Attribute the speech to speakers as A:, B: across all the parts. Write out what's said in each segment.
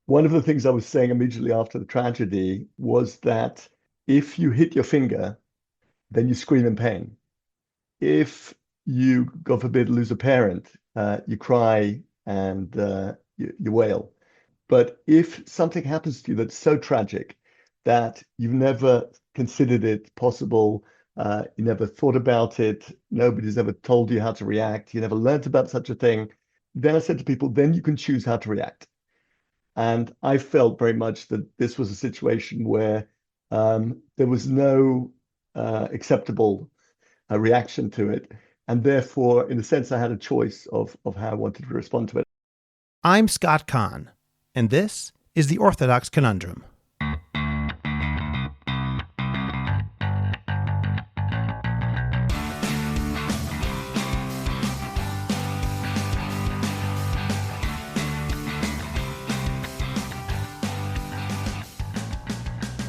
A: One of the things I was saying immediately after the tragedy was that if you hit your finger, then you scream in pain. If you, God forbid, lose a parent, you cry and you wail. But if something happens to you that's so tragic that you've never considered it possible, you never thought about it, nobody's ever told you how to react, you never learned about such a thing, then I said to people, then you can choose how to react. And I felt very much that this was a situation where there was no acceptable reaction to it. And therefore, in a sense, I had a choice of how I wanted to respond to it.
B: I'm Scott Kahn, and this is The Orthodox Conundrum.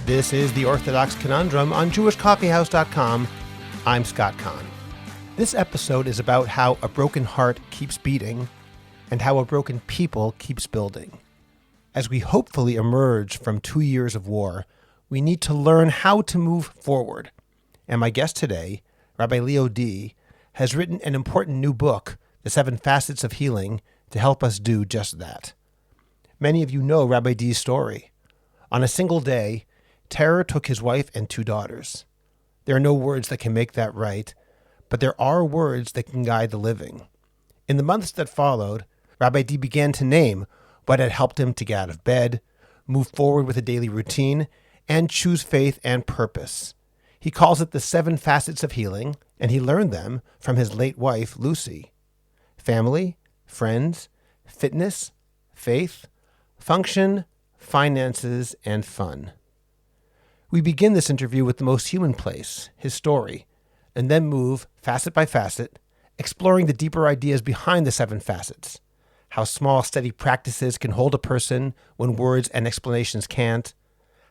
B: This is The Orthodox Conundrum on jewishcoffeehouse.com. I'm Scott Kahn. This episode is about how a broken heart keeps beating and how a broken people keeps building. As we hopefully emerge from 2 years of war, we need to learn how to move forward. And my guest today, Rabbi Leo Dee, has written an important new book, The Seven Facets of Healing, to help us do just that. Many of you know Rabbi Dee's story. On a single day, terror took his wife and 2 daughters. There are no words that can make that right, but there are words that can guide the living. In the months that followed, Rabbi Dee began to name what had helped him to get out of bed, move forward with a daily routine, and choose faith and purpose. He calls it the 7 facets of healing, and he learned them from his late wife, Lucy. Family, friends, fitness, faith, function, finances, and fun. We begin this interview with the most human place, his story, and then move facet by facet, exploring the deeper ideas behind the 7 facets, how small, steady practices can hold a person when words and explanations can't,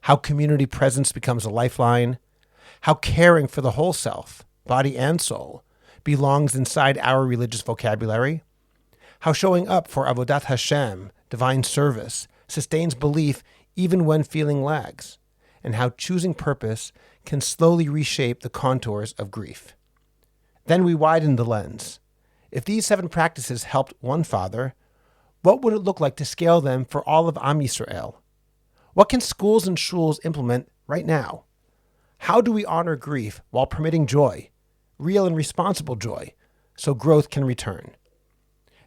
B: how community presence becomes a lifeline, how caring for the whole self, body and soul, belongs inside our religious vocabulary, how showing up for Avodat Hashem, divine service, sustains belief even when feeling lags, and how choosing purpose can slowly reshape the contours of grief. Then we widen the lens. If these 7 practices helped one father, what would it look like to scale them for all of Am Yisrael? What can schools and shuls implement right now? How do we honor grief while permitting joy, real and responsible joy, so growth can return?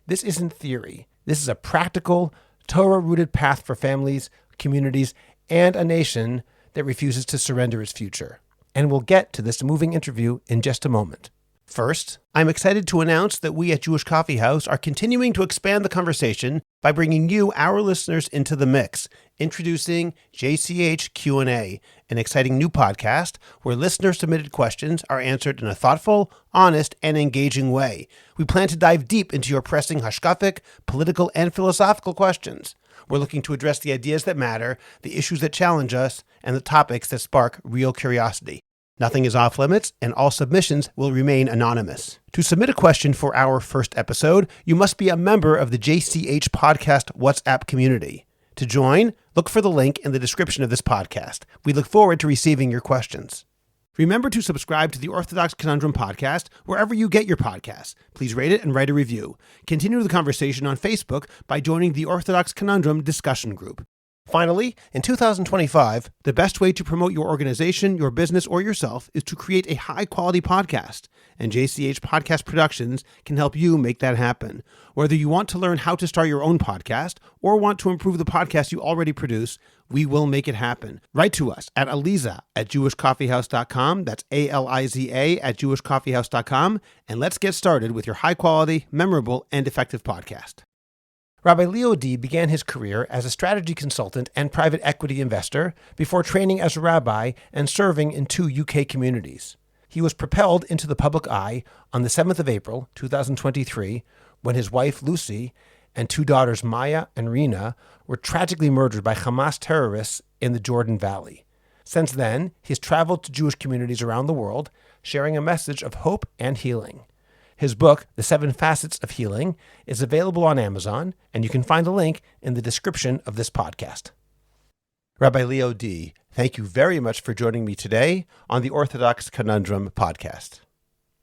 B: This isn't theory. This is a practical, Torah-rooted path for families, communities, and a nation that refuses to surrender its future. And we'll get to this moving interview in just a moment. First, I'm excited to announce that we at Jewish Coffee House are continuing to expand the conversation by bringing you, our listeners, into the mix, introducing JCH Q&A, an exciting new podcast where listener-submitted questions are answered in a thoughtful, honest, and engaging way. We plan to dive deep into your pressing hashkafic, political, and philosophical questions. We're looking to address the ideas that matter, the issues that challenge us, and the topics that spark real curiosity. Nothing is off limits, and all submissions will remain anonymous. To submit a question for our first episode, you must be a member of the JCH Podcast WhatsApp community. To join, look for the link in the description of this podcast. We look forward to receiving your questions. Remember to subscribe to the Orthodox Conundrum podcast wherever you get your podcasts. Please rate it and write a review. Continue the conversation on Facebook by joining the Orthodox Conundrum discussion group. Finally, in 2025, the best way to promote your organization, your business, or yourself is to create a high-quality podcast, and JCH Podcast Productions can help you make that happen. Whether you want to learn how to start your own podcast or want to improve the podcast you already produce, we will make it happen. Write to us at aliza@jewishcoffeehouse.com. That's ALIZA @jewishcoffeehouse.com. And let's get started with your high-quality, memorable, and effective podcast. Rabbi Leo Dee began his career as a strategy consultant and private equity investor before training as a rabbi and serving in 2 UK communities. He was propelled into the public eye on the 7th of April, 2023, when his wife Lucy and 2 daughters Maya and Rina were tragically murdered by Hamas terrorists in the Jordan Valley. Since then, he's traveled to Jewish communities around the world, sharing a message of hope and healing. His book, The Seven Facets of Healing, is available on Amazon, and you can find the link in the description of this podcast. Rabbi Leo Dee, thank you very much for joining me today on the Orthodox Conundrum podcast.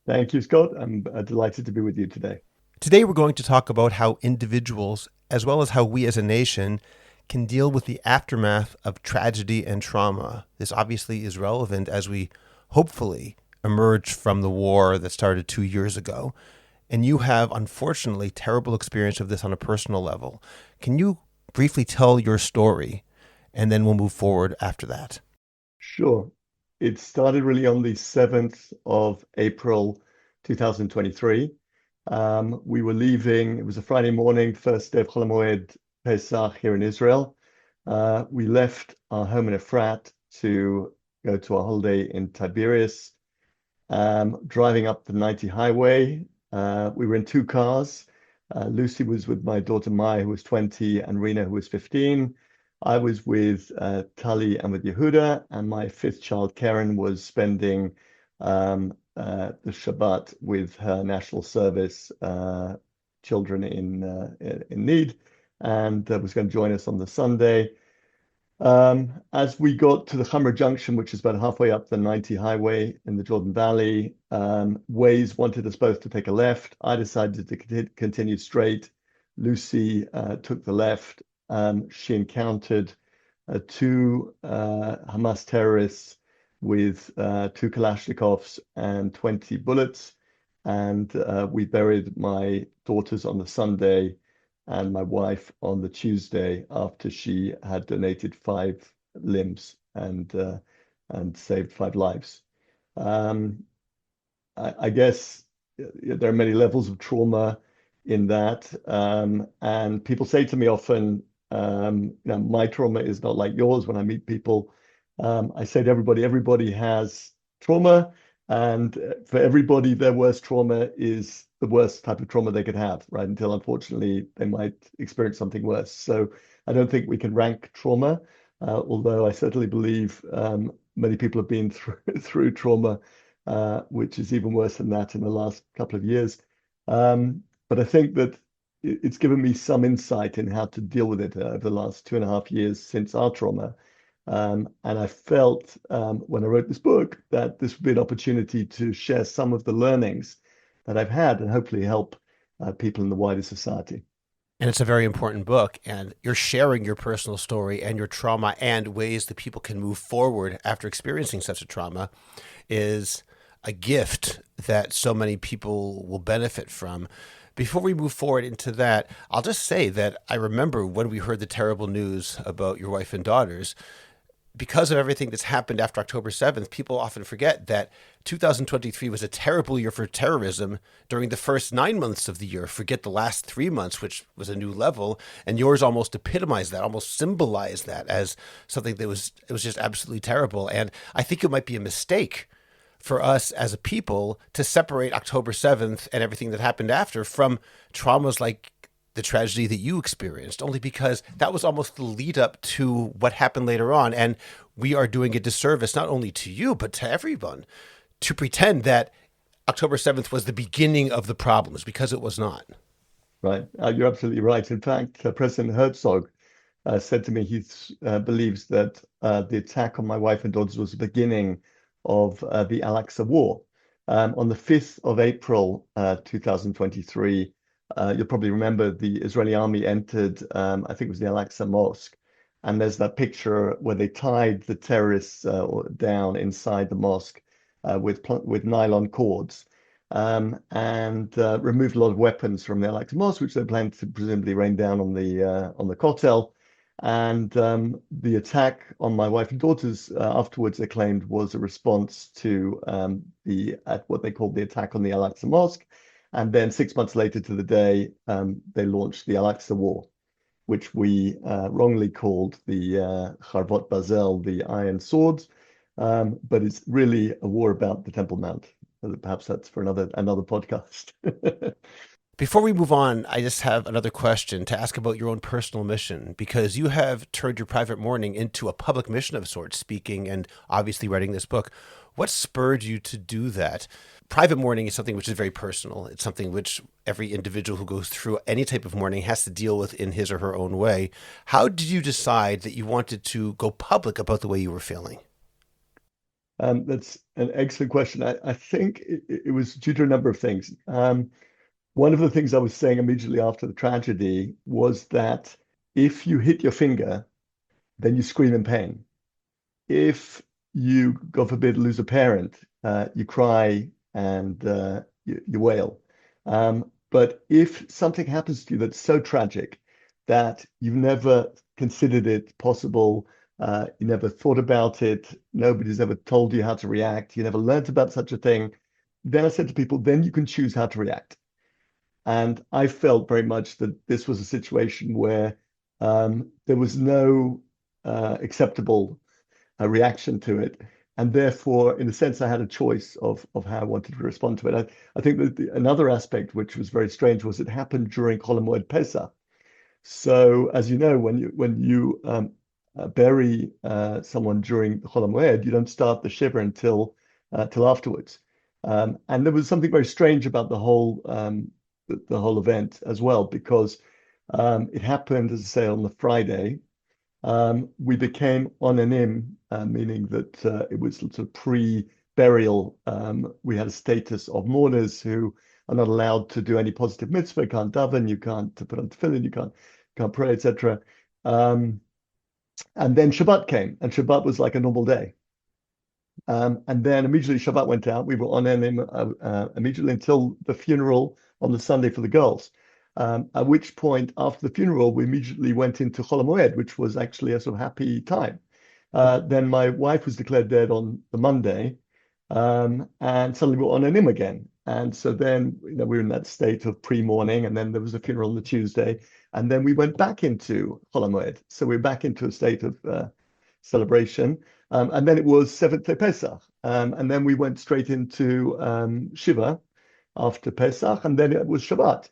A: Thank you, Scott. I'm delighted to be with you today.
B: Today we're going to talk about how individuals, as well as how we as a nation, can deal with the aftermath of tragedy and trauma. This obviously is relevant as we hopefully emerge from the war that started 2 years ago. And you have, unfortunately, terrible experience of this on a personal level. Can you briefly tell your story, and then we'll move forward after that?
A: Sure. It started really on the 7th of April, 2023. We were leaving, it was a Friday morning, first day of Chol HaMoed Pesach here in Israel. We left our home in Efrat to go to a holiday in Tiberias. Driving up the 90 highway, we were in two cars. Lucy was with my daughter Maya, who was 20, and Rena, who was 15. I was with Tali and with Yehuda, and my fifth child, Karen, was spending the Shabbat with her national service children in need, and was going to join us on the Sunday. As we got to the Hamra Junction, which is about halfway up the 90 highway in the Jordan Valley, Waze wanted us both to take a left. I decided to continue straight. Lucy took the left. She encountered two Hamas terrorists with two Kalashnikovs and 20 bullets. And we buried my daughters on the Sunday and my wife on the Tuesday after she had donated 5 limbs and saved 5 lives. I guess there are many levels of trauma in that, and people say to me often, my trauma is not like yours. When I meet people, I say to everybody has trauma, and for everybody, their worst trauma is the worst type of trauma they could have, right? Until unfortunately they might experience something worse. So I don't think we can rank trauma, although I certainly believe many people have been through trauma, which is even worse than that in the last couple of years. But I think that it's given me some insight in how to deal with it over the last 2.5 years since our trauma. And I felt when I wrote this book that this would be an opportunity to share some of the learnings that I've had and hopefully help people in the wider society.
B: And it's a very important book, and you're sharing your personal story and your trauma and ways that people can move forward after experiencing such a trauma is a gift that so many people will benefit from. Before we move forward into that, I'll just say that I remember when we heard the terrible news about your wife and daughters. Because of everything that's happened after October 7th, people often forget that 2023 was a terrible year for terrorism during the first 9 months of the year. Forget the last 3 months, which was a new level. And yours almost epitomized that, almost symbolized that as something that was just absolutely terrible. And I think it might be a mistake for us as a people to separate October 7th and everything that happened after from traumas like the tragedy that you experienced, only because that was almost the lead up to what happened later on. And we are doing a disservice, not only to you, but to everyone, to pretend that October 7th was the beginning of the problems, because it was not.
A: Right. You're absolutely right. In fact, President Herzog said to me he believes that the attack on my wife and daughters was the beginning of the Al-Aqsa War. On the 5th of April, 2023, you'll probably remember the Israeli army entered, I think it was the Al-Aqsa Mosque. And there's that picture where they tied the terrorists down inside the mosque with nylon cords and removed a lot of weapons from the Al-Aqsa Mosque, which they planned to presumably rain down on the Kotel. And the attack on my wife and daughters afterwards, they claimed, was a response to what they called the attack on the Al-Aqsa Mosque. And then 6 months later to the day, they launched the Al-Aqsa War, which we wrongly called the Charvot Bazel, the Iron Swords. But it's really a war about the Temple Mount. Perhaps that's for another podcast.
B: Before we move on, I just have another question to ask about your own personal mission, because you have turned your private mourning into a public mission of sorts, speaking and obviously writing this book. What spurred you to do that? private mourning is something which is very personal. It's something which every individual who goes through any type of mourning has to deal with in his or her own way. How did you decide that you wanted to go public about the way you were feeling?
A: That's an excellent question. I think it was due to a number of things. One of the things I was saying immediately after the tragedy was that if you hit your finger, then you scream in pain. If you, God forbid, lose a parent, you cry and you wail. But if something happens to you that's so tragic that you've never considered it possible, you never thought about it, nobody's ever told you how to react, you never learned about such a thing, then I said to people, then you can choose how to react. And I felt very much that this was a situation where there was no acceptable reaction to it. And therefore, in a sense, I had a choice of how I wanted to respond to it. I think that another aspect which was very strange was it happened during Chol Hamoed Pesach. So, as you know, when you bury someone during the Chol Hamoed, you don't start the shiva until afterwards. And there was something very strange about the whole event as well, because it happened, as I say, on the Friday. We became onanim, meaning that it was sort of pre-burial. We had a status of mourners who are not allowed to do any positive mitzvah. You can't daven, you can't put on tefillin, you can't pray, etc. And then Shabbat came, and Shabbat was like a normal day. And then immediately Shabbat went out. We were onanim immediately until the funeral on the Sunday for the girls. At which point, after the funeral, we immediately went into Chol Hamoed, which was actually a sort of happy time. Then my wife was declared dead on the Monday, and suddenly we were on Onanim again. And so then, we were in that state of pre-mourning, and then there was a funeral on the Tuesday, and then we went back into Chol Hamoed. So we're back into a state of celebration. And then it was seventh day Pesach, and then we went straight into Shiva after Pesach, and then it was Shabbat.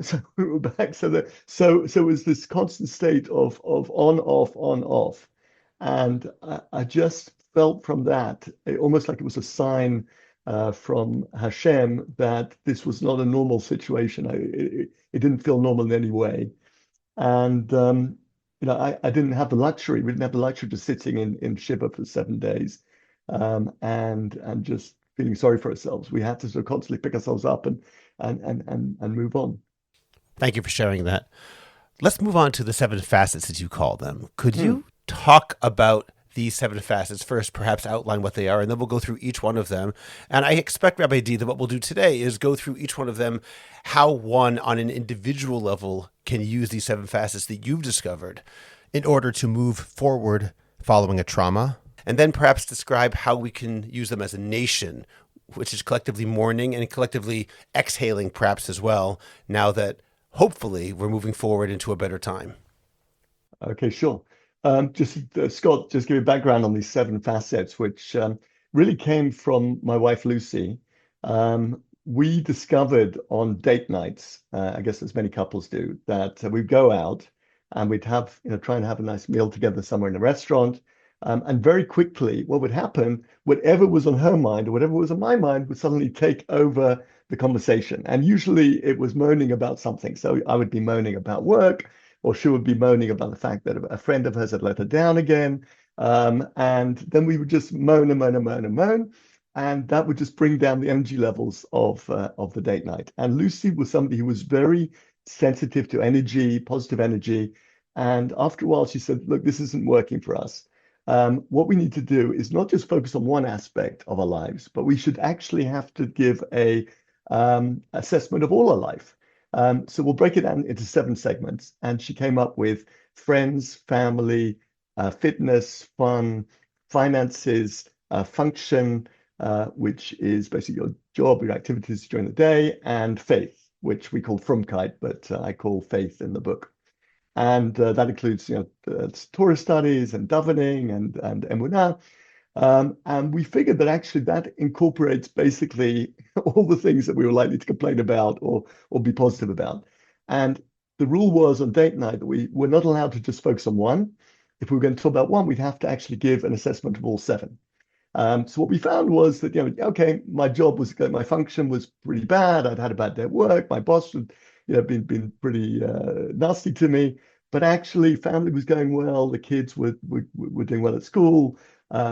A: So we were back. So it was this constant state of on off, and I just felt from that almost like it was a sign from Hashem that this was not a normal situation. It didn't feel normal in any way, and I didn't have the luxury. We didn't have the luxury of sitting in Shiva for 7 days, and just feeling sorry for ourselves. We had to sort of constantly pick ourselves up and move on.
B: Thank you for sharing that. Let's move on to the 7 facets, as you call them. Could you talk about these 7 facets first, perhaps outline what they are, and then we'll go through each one of them. And I expect, Rabbi Dee, that what we'll do today is go through each one of them, how one on an individual level can use these 7 facets that you've discovered in order to move forward following a trauma, and then perhaps describe how we can use them as a nation, which is collectively mourning and collectively exhaling perhaps as well, now that hopefully we're moving forward into a better time.
A: Okay, sure. Scott, just give you background on these 7 facets, which really came from my wife, Lucy. We discovered on date nights, I guess as many couples do, that we'd go out and we'd have, try and have a nice meal together somewhere in a restaurant. And very quickly, what would happen, whatever was on her mind or whatever was on my mind would suddenly take over the conversation. And usually it was moaning about something. So I would be moaning about work, or she would be moaning about the fact that a friend of hers had let her down again. And then we would just moan and moan and moan and moan. And that would just bring down the energy levels of the date night. And Lucy was somebody who was very sensitive to energy, positive energy. And after a while, she said, look, this isn't working for us. What we need to do is not just focus on one aspect of our lives, but we should actually have to give a assessment of all our life. So we'll break it down into 7 segments. And she came up with friends, family, fitness, fun, finances, function, which is basically your job, your activities during the day, and faith, which we call Frumkeit, but I call faith in the book. And that includes, Torah studies and davening and emunah. And we figured that actually that incorporates basically all the things that we were likely to complain about or be positive about. And the rule was on date night that we were not allowed to just focus on one. If we were going to talk about one, we'd have to actually give an assessment of all 7. So what we found was that, okay, my function was pretty bad. I'd had a bad day at work. My boss had, been pretty nasty to me. But actually, family was going well. The kids were doing well at school.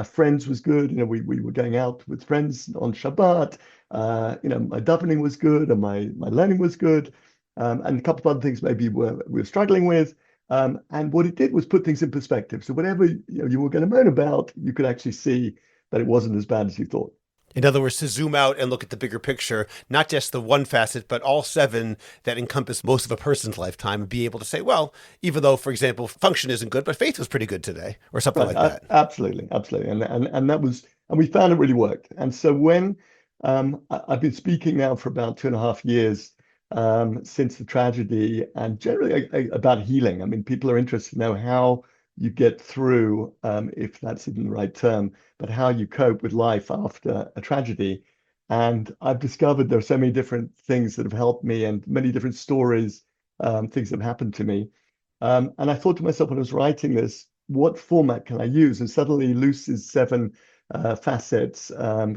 A: Friends was good. We were going out with friends on Shabbat. My davening was good, and my learning was good, and a couple of other things maybe we were struggling with. And what it did was put things in perspective. So whatever you were going to moan about, you could actually see that it wasn't as bad as you thought.
B: In other words, to zoom out and look at the bigger picture, not just the one facet, but all seven that encompass most of a person's lifetime, and be able to say, well, even though, for example, function isn't good, but faith was pretty good today, or something like that.
A: Absolutely. And that was, and we found it really worked. And so when I've been speaking now for about 2.5 years since the tragedy, and generally about healing. I mean, people are interested to know how you get through, if that's even the right term, but how you cope with life after a tragedy. And I've discovered there are so many different things that have helped me, and many different stories, things that have happened to me. And I thought to myself when I was writing this, what format can I use? And suddenly Luce's Seven Facets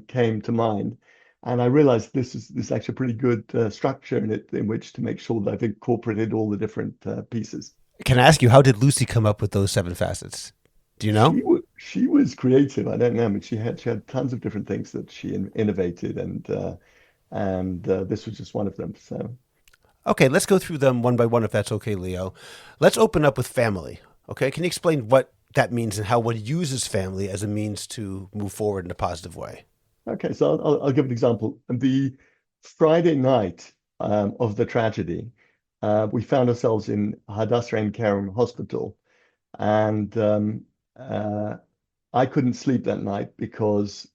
A: came to mind. And I realized this is actually a pretty good structure in which to make sure that I've incorporated all the different pieces.
B: Can I ask you, how did Lucy come up with those 7 facets? Do you know?
A: She was creative. I don't know. I mean, she had tons of different things that she innovated, and this was just one of them. So,
B: okay, let's go through them one by one, if that's okay, Leo. Let's open up with family. Okay, can you explain what that means and how one uses family as a means to move forward in a positive way?
A: Okay, so I'll give an example. The Friday night of the tragedy, we found ourselves in Hadassah Ein Kerem Hospital, and I couldn't sleep that night because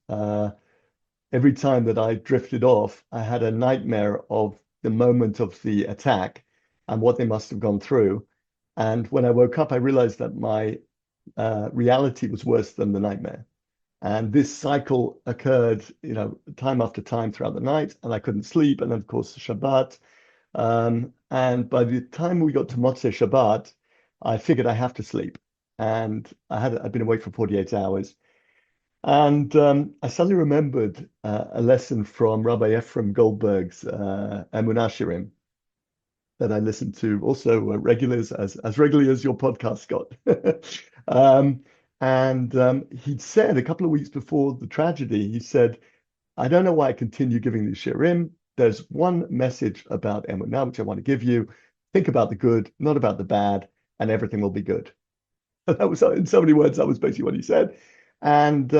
A: every time that I drifted off, I had a nightmare of the moment of the attack and what they must have gone through. And when I woke up, I realized that my reality was worse than the nightmare. And this cycle occurred, time after time throughout the night, and I couldn't sleep. And then, of course, Shabbat. And by the time we got to Motzei Shabbat, I figured I have to sleep. And I'd been awake for 48 hours. And I suddenly remembered a lesson from Rabbi Ephraim Goldberg's Emunah Shirim that I listened to also as regularly as your podcast, Scott. He'd said a couple of weeks before the tragedy, he said, I don't know why I continue giving these shirim. There's one message about Emunah, which I want to give you. Think about the good, not about the bad, and everything will be good. That was, in so many words, that was basically what he said. And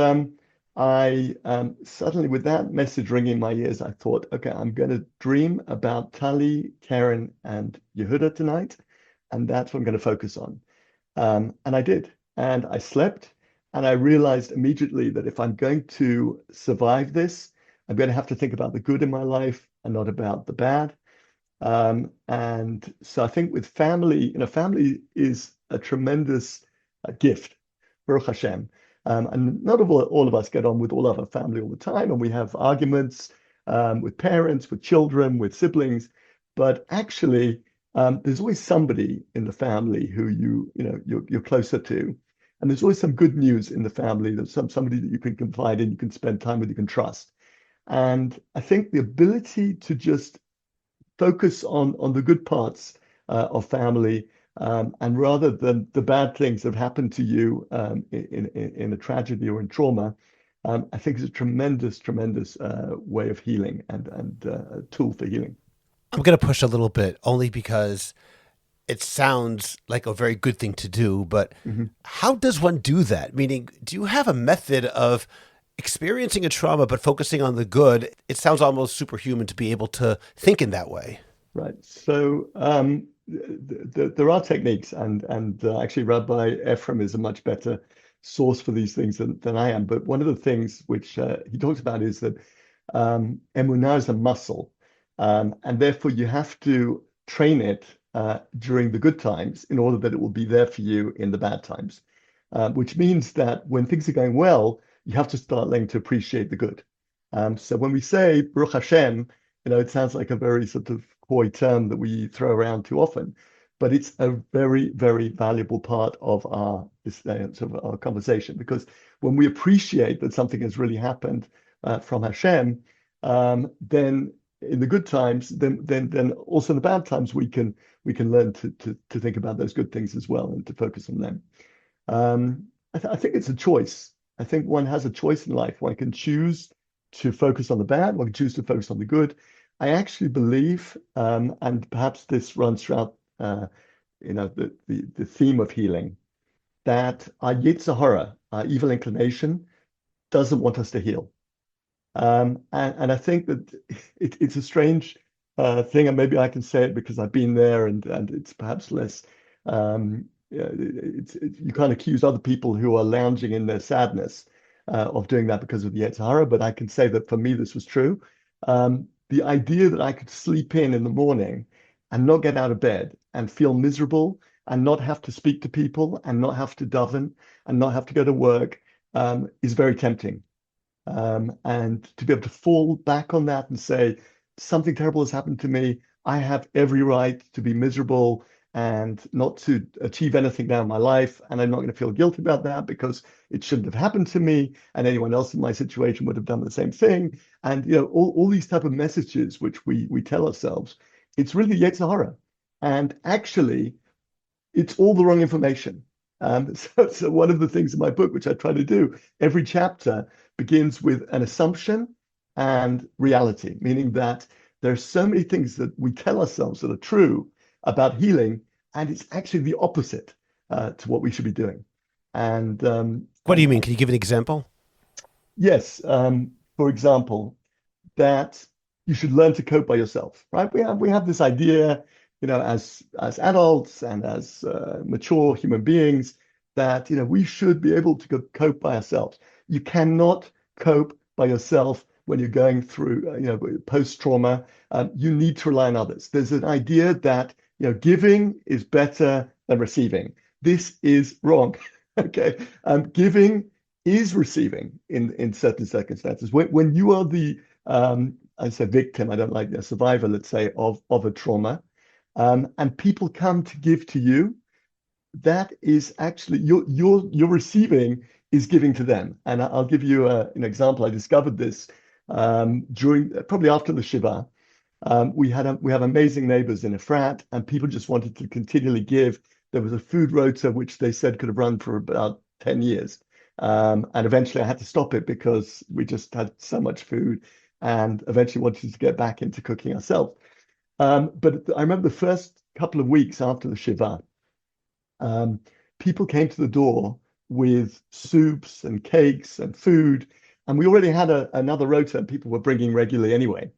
A: I suddenly, with that message ringing in my ears, I thought, okay, I'm going to dream about Tali, Karen, and Yehuda tonight. And that's what I'm going to focus on. And I did. And I slept. And I realized immediately that if I'm going to survive this, I'm going to have to think about the good in my life and not about the bad. And so I think with family, family is a tremendous gift, Baruch Hashem. And not all of us get on with all of our family all the time, and we have arguments with parents, with children, with siblings. But actually, there's always somebody in the family who you're closer to, and there's always some good news in the family. There's somebody that you can confide in, you can spend time with, you can trust. And I think the ability to just focus on the good parts of family, and rather than the bad things that have happened to you in a tragedy or in trauma, I think is a tremendous way of healing and a tool for healing.
B: I'm going to push a little bit only because it sounds like a very good thing to do, but how does one do that? Meaning, do you have a method of experiencing a trauma but focusing on the good? It sounds almost superhuman to be able to think in that way.
A: Right. So there are techniques, and actually Rabbi Ephraim is a much better source for these things than I am. But one of the things which he talks about is that emunah is a muscle, and therefore you have to train it during the good times in order that it will be there for you in the bad times, which means that when things are going well, you have to start learning to appreciate the good. So when we say Baruch Hashem, it sounds like a very sort of coy term that we throw around too often. but it's a very, very valuable part of our conversation, because when we appreciate that something has really happened from Hashem, then in the good times, then also in the bad times, we can learn to think about those good things as well and to focus on them. I think it's a choice. I think one has a choice in life. One can choose to focus on the bad. One can choose to focus on the good. I actually believe, and perhaps this runs throughout, the theme of healing, that our Yetzer Hara, our evil inclination, doesn't want us to heal. And I think that it's a strange thing, and maybe I can say it because I've been there, and it's perhaps less. You can't accuse other people who are lounging in their sadness of doing that because of the Yetzer Hara, but I can say that for me this was true. The idea that I could sleep in the morning and not get out of bed and feel miserable and not have to speak to people and not have to daven and not have to go to work is very tempting. And to be able to fall back on that and say, something terrible has happened to me. I have every right to be miserable and not to achieve anything now in my life. And I'm not going to feel guilty about that because it shouldn't have happened to me. And anyone else in my situation would have done the same thing. And, all these type of messages, which we tell ourselves, it's really Yetzer Hara. And actually, it's all the wrong information. So one of the things in my book, which I try to do, every chapter begins with an assumption and reality, meaning that there's so many things that we tell ourselves that are true about healing, and it's actually the opposite to what we should be doing. And
B: what do you mean? Can you give an example?
A: Yes. For example, that you should learn to cope by yourself, right? We have this idea, as adults and as mature human beings, that we should be able to cope by ourselves. You cannot cope by yourself when you're going through post-trauma. You need to rely on others. There's an idea that giving is better than receiving. This is wrong. Okay, giving is receiving in certain circumstances. When you are the I say victim, I don't like the survivor, let's say, of a trauma, and people come to give to you, that is actually you're receiving is giving to them. And I'll give you an example. I discovered this during probably after the Shiva. We have amazing neighbors in a frat, and people just wanted to continually give. There was a food rota which they said could have run for about 10 years. And eventually I had to stop it because we just had so much food and eventually wanted to get back into cooking ourselves. But I remember the first couple of weeks after the Shiva, people came to the door with soups and cakes and food. And we already had another rota and people were bringing regularly anyway.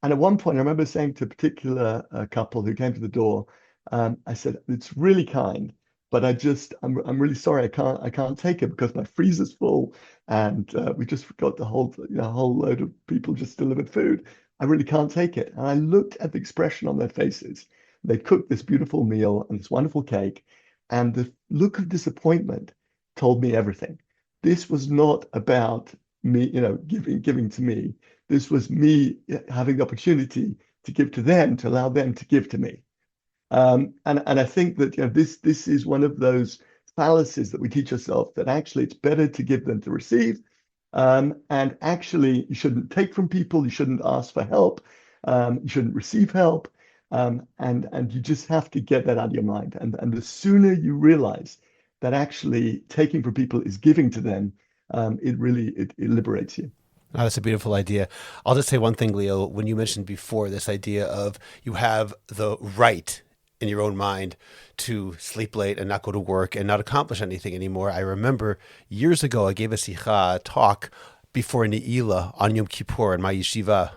A: And at one point, I remember saying to a particular couple who came to the door, I said, "It's really kind, but I'm really sorry. I can't take it because my freezer's full, and we just forgot the whole load of people just delivered food. I really can't take it." And I looked at the expression on their faces. They cooked this beautiful meal and this wonderful cake, and the look of disappointment told me everything. This was not about me, giving to me. This was me having the opportunity to give to them, to allow them to give to me. And I think that this is one of those fallacies that we teach ourselves, that actually it's better to give than to receive. And actually you shouldn't take from people, you shouldn't ask for help, you shouldn't receive help. And you just have to get that out of your mind. And the sooner you realize that actually taking from people is giving to them, it liberates you.
B: Oh, that's a beautiful idea. I'll just say one thing, Leo. When you mentioned before this idea of you have the right in your own mind to sleep late and not go to work and not accomplish anything anymore. I remember years ago, I gave a talk before a Ne'ilah on Yom Kippur in my yeshiva.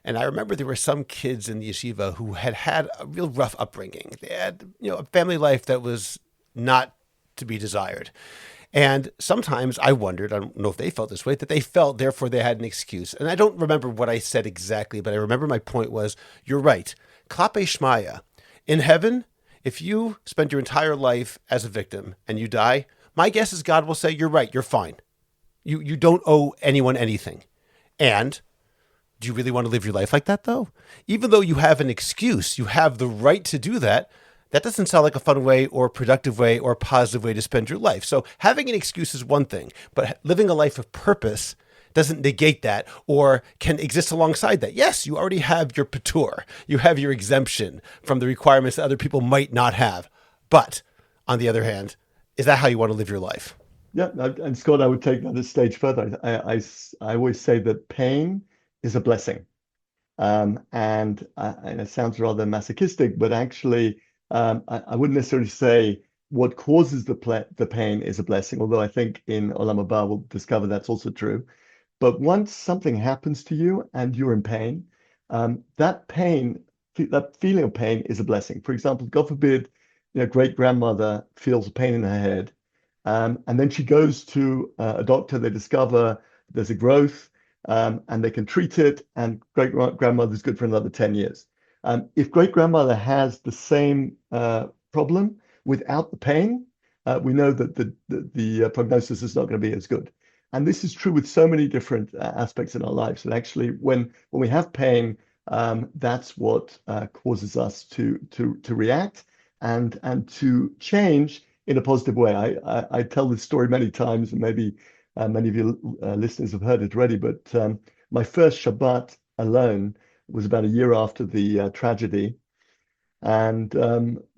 B: And I remember there were some kids in the yeshiva who had a real rough upbringing. They had, a family life that was not to be desired. And sometimes I wondered, I don't know if they felt this way, that they felt, therefore they had an excuse. And I don't remember what I said exactly, but I remember my point was, you're right. Klape Shmaya. In heaven, if you spend your entire life as a victim and you die, my guess is God will say, you're right, you're fine. You don't owe anyone anything. And do you really want to live your life like that, though? Even though you have an excuse, you have the right to do that. That doesn't sound like a fun way or productive way or positive way to spend your life. So having an excuse is one thing, but living a life of purpose doesn't negate that or can exist alongside that. Yes, you already have your patur. You have your exemption from the requirements that other people might not have. But on the other hand, is that how you want to live your life?
A: Yeah, and Scott, I would take that a stage further. I always say that pain is a blessing. And it sounds rather masochistic, but actually, I wouldn't necessarily say what causes the pain is a blessing, although I think in Olam Haba we'll discover that's also true. But once something happens to you and you're in pain, that pain, that feeling of pain is a blessing. For example, God forbid, great grandmother feels pain in her head, and then she goes to a doctor. They discover there's a growth, and they can treat it, and great grandmother's good for another 10 years. If great grandmother has the same problem without the pain, we know that the prognosis is not going to be as good. And this is true with so many different aspects in our lives. And actually, when we have pain, that's what causes us to react and to change in a positive way. I tell this story many times, and maybe many of your listeners have heard it already, but my first Shabbat alone was about a year after the tragedy. And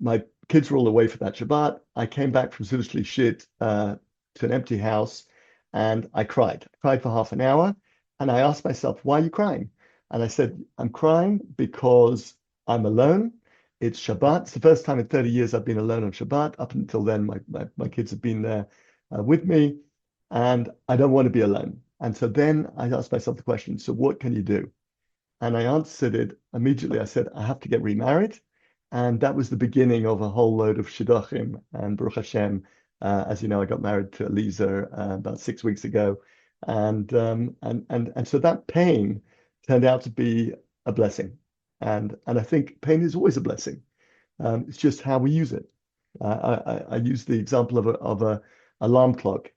A: my kids were all away for that Shabbat. I came back from Sudosh Shit to an empty house, and I cried. I cried for half an hour, and I asked myself, why are you crying? And I said, I'm crying because I'm alone. It's Shabbat. It's the first time in 30 years I've been alone on Shabbat. Up until then, my kids have been there with me, and I don't want to be alone. And so then I asked myself the question, so what can you do? And I answered it immediately. I said, I have to get remarried. And that was the beginning of a whole load of shidduchim. And Baruch Hashem, as you know, I got married to Elisa about 6 weeks ago. And so that pain turned out to be a blessing. And I think pain is always a blessing. It's just how we use it. I use the example of a alarm clock.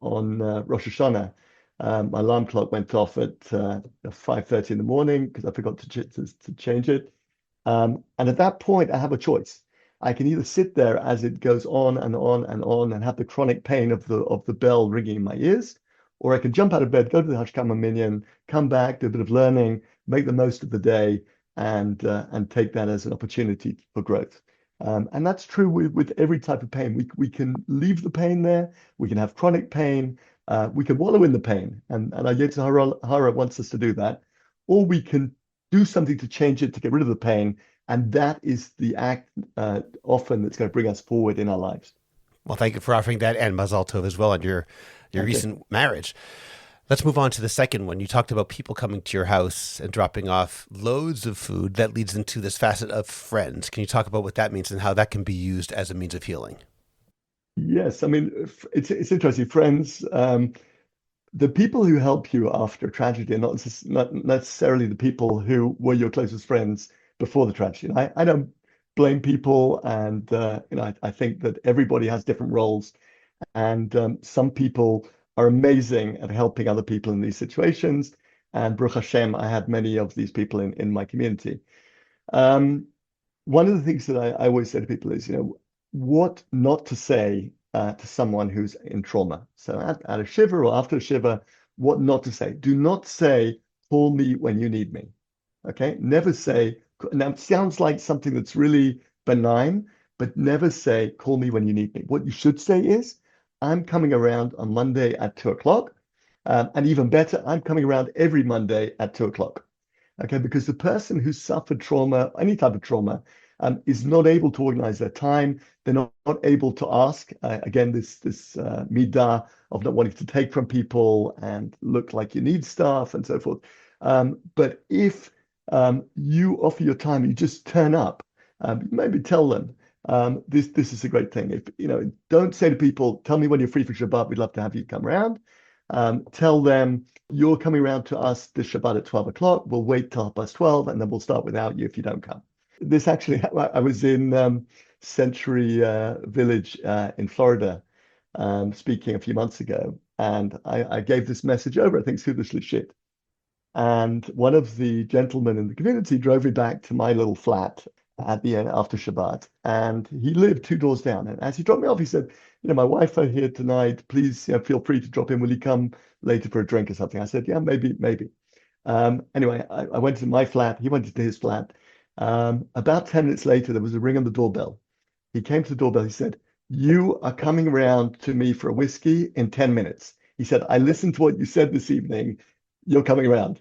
A: On Rosh Hashanah, my alarm clock went off at 5:30 in the morning because I forgot to change it. And at that point, I have a choice. I can either sit there as it goes on and on and on and have the chronic pain of the bell ringing in my ears, or I can jump out of bed, go to the Hashkama Minyan, come back, do a bit of learning, make the most of the day, and take that as an opportunity for growth. And that's true with every type of pain. We can leave the pain there. We can have chronic pain. We can wallow in the pain. And our Yetzer Hara wants us to do that. Or we can do something to change it, to get rid of the pain. And that is the act often that's going to bring us forward in our lives.
B: Well, thank you for offering that, and Mazal Tov as well on your recent marriage. Let's move on to the second one. You talked about people coming to your house and dropping off loads of food. That leads into this facet of friends. Can you talk about what that means and how that can be used as a means of healing?
A: Yes, I mean, it's interesting. Friends, the people who help you after tragedy are not necessarily the people who were your closest friends before the tragedy. And I don't blame people, and I think that everybody has different roles, and some people are amazing at helping other people in these situations. And Baruch Hashem, I had many of these people in my community. One of the things that I always say to people is, what not to say to someone who's in trauma. So at a shiva or after a shiva, what not to say. Do not say, call me when you need me. Okay? Never say, now it sounds like something that's really benign, but never say, call me when you need me. What you should say is, I'm coming around on Monday at 2:00. And even better, I'm coming around every Monday at 2:00. Okay, because the person who suffered trauma, any type of trauma, is not able to organize their time. They're not able to ask. Again, this midah of not wanting to take from people and look like you need stuff and so forth. But if you offer your time, you just turn up, maybe tell them, this is a great thing. If don't say to people, tell me when you're free for Shabbat, we'd love to have you come around. Tell them you're coming around to us this Shabbat at 12:00. We'll wait till 12:30, and then we'll start without you if you don't come. This actually, I was in Century Village in Florida speaking a few months ago, and I gave this message over, I think, Sudosh Shit. And one of the gentlemen in the community drove me back to my little flat. at the end after Shabbat, and he lived 2 doors down. And as he dropped me off, he said, my wife are here tonight. Please, feel free to drop in. Will you come later for a drink or something? I said, yeah, maybe, maybe. Anyway, I went to my flat. He went to his flat. About 10 minutes later, there was a ring on the doorbell. He came to the doorbell. He said, you are coming around to me for a whiskey in 10 minutes. He said, I listened to what you said this evening. You're coming around.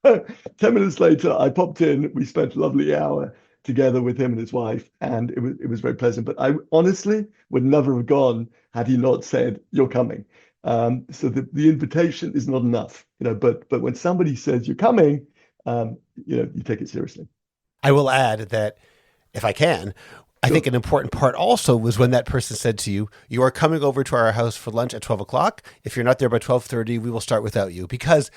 A: 10 minutes later, I popped in. We spent a lovely hour together with him and his wife, and it was very pleasant. But I honestly would never have gone had he not said, you're coming. So the invitation is not enough, but when somebody says you're coming, you take it seriously.
B: I will add that if I can, I think an important part also was when that person said to you, you are coming over to our house for lunch at 12 o'clock. If you're not there by 12:30, we will start without you, because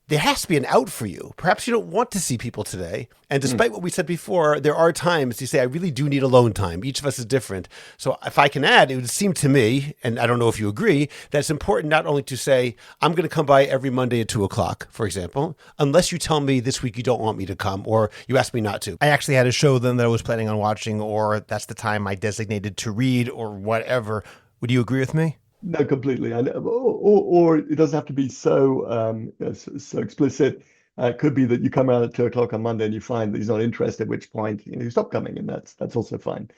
B: there has to be an out for you. Perhaps you don't want to see people today. And despite what we said before, there are times you say, I really do need alone time. Each of us is different. So if I can add, it would seem to me, and I don't know if you agree, that it's important not only to say, I'm going to come by every Monday at 2 o'clock, for example, unless you tell me this week you don't want me to come, or you ask me not to. I actually had a show then that I was planning on watching, or that's the time I designated to read, or whatever. Would you agree with me?
A: No, completely. Or it doesn't have to be so so explicit. It could be that you come around at 2 o'clock on Monday and you find that he's not interested, at which point you stop coming, and that's also fine.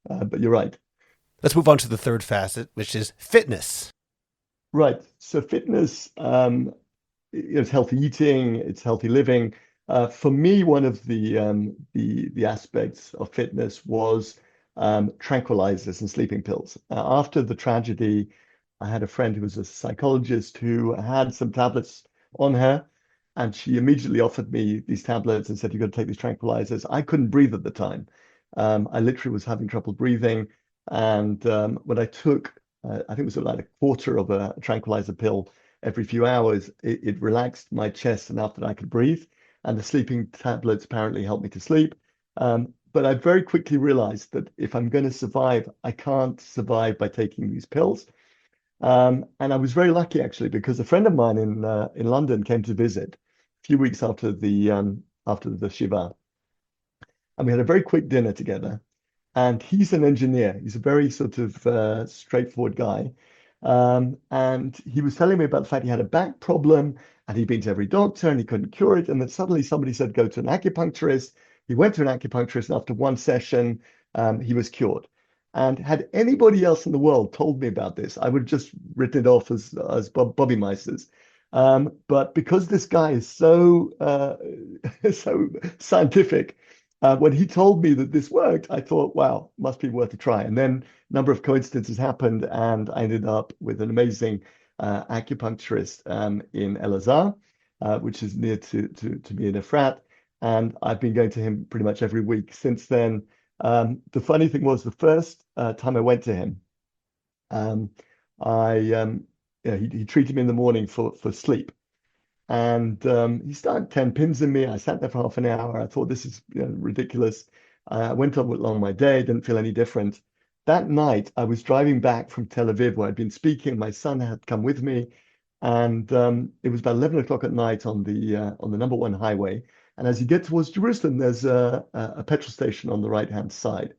A: But you're right.
B: Let's move on to the third facet, which is fitness.
A: Right. So fitness, it's healthy eating, it's healthy living. For me, one of the aspects of fitness was tranquilizers and sleeping pills. After the tragedy, I had a friend who was a psychologist who had some tablets on her, and she immediately offered me these tablets and said, you've got to take these tranquilizers. I couldn't breathe at the time. I literally was having trouble breathing. And when I took, I think it was like a quarter of a tranquilizer pill every few hours, it relaxed my chest enough that I could breathe. And the sleeping tablets apparently helped me to sleep. But I very quickly realized that if I'm going to survive, I can't survive by taking these pills. And I was very lucky, actually, because a friend of mine in London came to visit a few weeks after the Shiva. And we had a very quick dinner together. And he's an engineer. He's a very sort of straightforward guy. And he was telling me about the fact he had a back problem and he'd been to every doctor and he couldn't cure it. And then suddenly somebody said, go to an acupuncturist. He went to an acupuncturist, and after one session, he was cured. And had anybody else in the world told me about this, I would have just written it off as Bobby Meisters. But because this guy is so so scientific, when he told me that this worked, I thought, wow, must be worth a try. And then a number of coincidences happened, and I ended up with an amazing acupuncturist in El Azhar, which is near to me in Efrat. And I've been going to him pretty much every week since then. The funny thing was, the first time I went to him, he treated me in the morning for sleep. And he started 10 pins in me. I sat there for half an hour. I thought, this is ridiculous. I went on along my day, didn't feel any different. That night, I was driving back from Tel Aviv, where I'd been speaking. My son had come with me. And it was about 11 o'clock at night on the number one highway. And as you get towards Jerusalem, there's a petrol station on the right-hand side.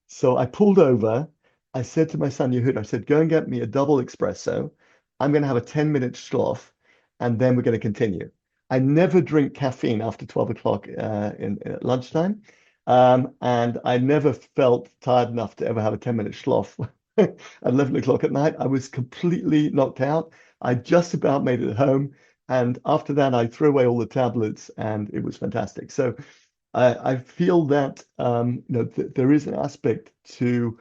A: So I pulled over. I said to my son, Yehud, I said, go and get me a double espresso. I'm going to have a 10-minute shlof, and then we're going to continue. I never drink caffeine after 12 o'clock at lunchtime. And I never felt tired enough to ever have a 10-minute shlof at 11 o'clock at night. I was completely knocked out. I just about made it home. And after that, I threw away all the tablets, and it was fantastic. So I feel that there is an aspect to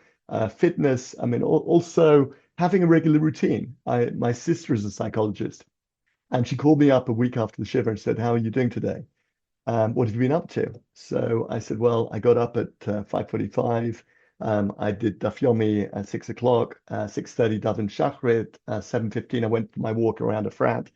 A: fitness. I mean, also having a regular routine. My sister is a psychologist, and she called me up a week after the Shiva and said, how are you doing today? What have you been up to? So I said, well, I got up at 5:45. I did Daf Yomi at 6 o'clock, 6:30 Daven Shachrit, 7:15 I went for my walk around a frat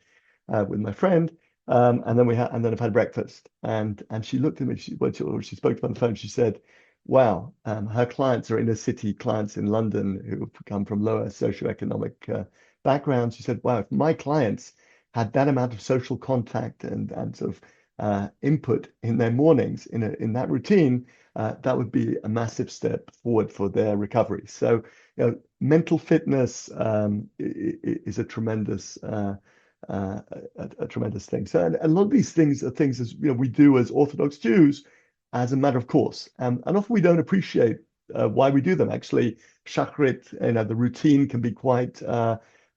A: with my friend, and then I've had breakfast. And she looked at me. She spoke to me on the phone. She said, "Wow, her clients are inner city clients in London who have come from lower socioeconomic backgrounds." She said, "Wow, if my clients had that amount of social contact and sort of input in their mornings in that routine, that would be a massive step forward for their recovery. So, mental fitness is a tremendous a tremendous thing. So, and a lot of these things are things as we do as Orthodox Jews as a matter of course, and often we don't appreciate why we do them. Actually, Shachrit, the routine can be quite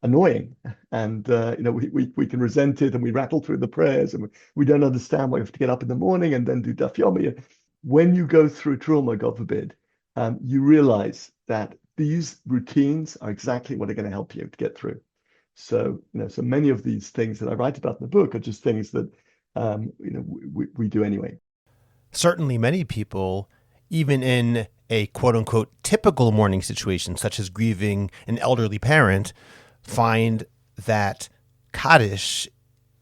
A: annoying, and we can resent it, and we rattle through the prayers, and we don't understand why we have to get up in the morning and then do Daf Yomi. When you go through trauma, God forbid, you realize that these routines are exactly what are going to help you to get through. So so many of these things that I write about in the book are just things that we do anyway.
B: Certainly, many people, even in a quote unquote typical morning situation, such as grieving an elderly parent, find that Kaddish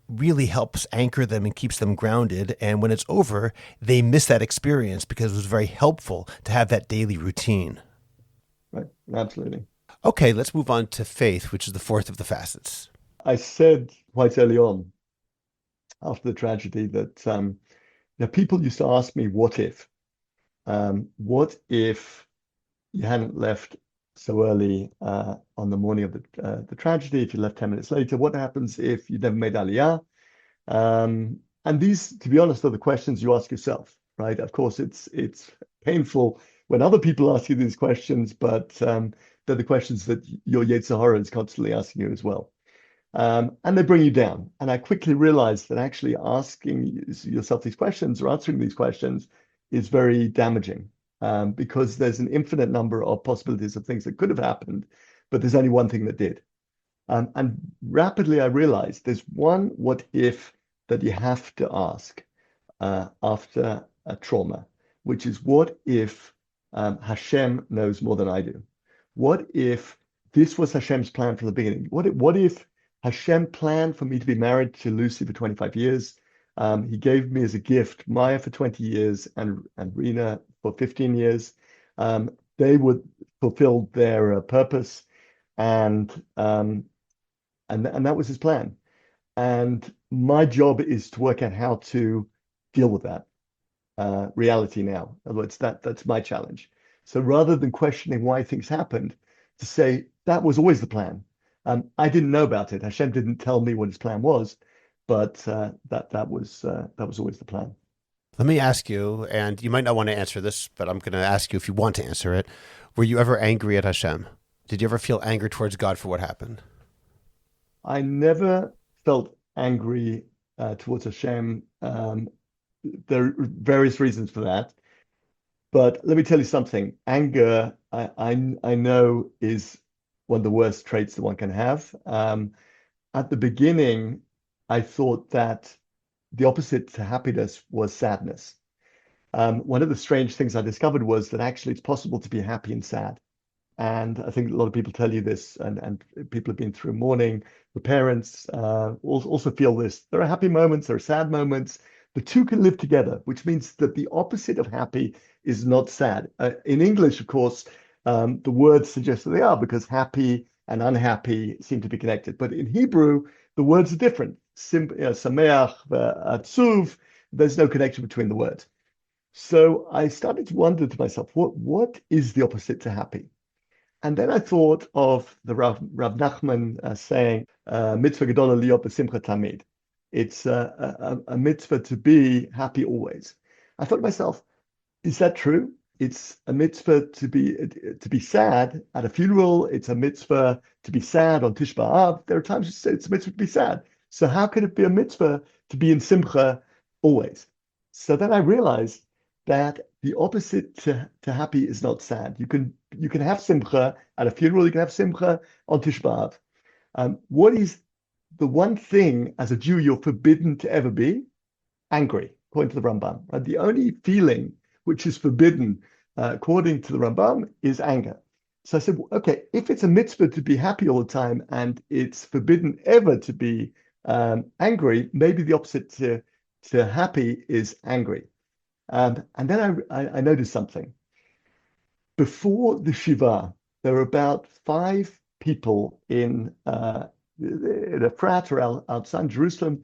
B: really helps anchor them and keeps them grounded. And when it's over, they miss that experience because it was very helpful to have that daily routine.
A: Right, absolutely.
B: Okay, let's move on to faith, which is the fourth of the facets.
A: I said quite early on, after the tragedy, that people used to ask me, what if? What if you hadn't left so early on the morning of the tragedy? If you left 10 minutes later, what happens if you never made Aliyah? And these, to be honest, are the questions you ask yourself, right? Of course, it's painful when other people ask you these questions, but they're the questions that your Yetzer Hara is constantly asking you as well. And they bring you down. And I quickly realized that actually asking yourself these questions or answering these questions is very damaging, because there's an infinite number of possibilities of things that could have happened, but there's only one thing that did. And rapidly I realized there's one what if that you have to ask after a trauma, which is, what if Hashem knows more than I do? What if this was Hashem's plan from the beginning? What if Hashem planned for me to be married to Lucy for 25 years? He gave me as a gift Maya for 20 years and Rena for 15 years. They would fulfill their purpose, and that was his plan. And my job is to work out how to deal with that reality now. In other words, that's my challenge. So rather than questioning why things happened, to say that was always the plan. I didn't know about it. Hashem didn't tell me what his plan was, but that was always the plan.
B: Let me ask you, and you might not want to answer this, but I'm going to ask you if you want to answer it. Were you ever angry at Hashem? Did you ever feel anger towards God for what happened?
A: I never felt angry towards Hashem. There are various reasons for that. But let me tell you something. Anger, I know, is one of the worst traits that one can have. At the beginning, I thought that the opposite to happiness was sadness. One of the strange things I discovered was that actually it's possible to be happy and sad. And I think a lot of people tell you this, and people have been through mourning. The parents also feel this. There are happy moments, there are sad moments. The two can live together, which means that the opposite of happy is not sad. In English, of course, the words suggest that they are, because happy and unhappy seem to be connected. But in Hebrew, the words are different. Sameach, atzuv, there's no connection between the words. So I started to wonder to myself, what is the opposite to happy? And then I thought of the Rav Nachman saying, mitzvah gedola liot b'simcha tamid. It's a mitzvah to be happy always. I thought to myself, is that true? It's a mitzvah to be sad at a funeral. It's a mitzvah to be sad on Tish B'Av. There are times it's a mitzvah to be sad. So how could it be a mitzvah to be in simcha always? So then I realized that the opposite to happy is not sad. You can have simcha at a funeral. You can have simcha on Tish B'Av. What is the one thing as a Jew you're forbidden to ever be? Angry, according to the Rambam. Right? The only feeling which is forbidden, according to the Rambam, is anger. So I said, okay, if it's a mitzvah to be happy all the time and it's forbidden ever to be angry, maybe the opposite to happy is angry. And then I noticed something. Before the Shiva, there were about 5 people in a frat or outside Jerusalem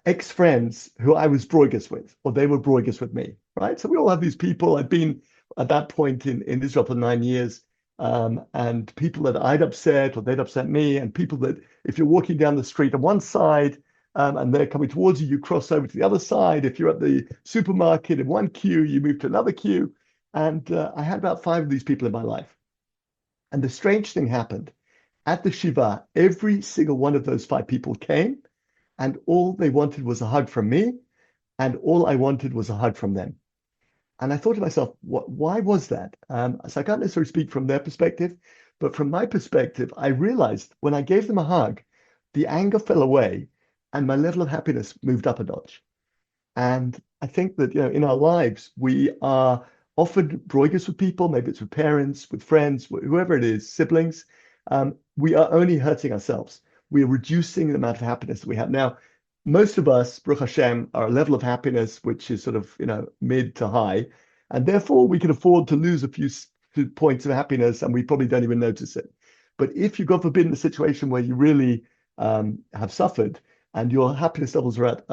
A: ex-friends who I was broigus with, or they were broigus with me, right? So we all have these people. I'd been at that point in Israel for 9 years, and people that I'd upset or they'd upset me, and people that if you're walking down the street on one side and they're coming towards you, you cross over to the other side. If you're at the supermarket in one queue, you move to another queue. And I had about 5 of these people in my life. And the strange thing happened. At the Shiva, every single one of those 5 people came, and all they wanted was a hug from me, and all I wanted was a hug from them. And I thought to myself, why was that? So I can't necessarily speak from their perspective, but from my perspective, I realized when I gave them a hug, the anger fell away and my level of happiness moved up a notch. And I think that, in our lives, we are often broigus with people, maybe it's with parents, with friends, whoever it is, siblings. We are only hurting ourselves. We are reducing the amount of happiness that we have. Now, most of us, Baruch Hashem, are a level of happiness which is sort of, mid to high. And therefore, we can afford to lose a few points of happiness and we probably don't even notice it. But if you, God forbid, in a situation where you really have suffered and your happiness levels are at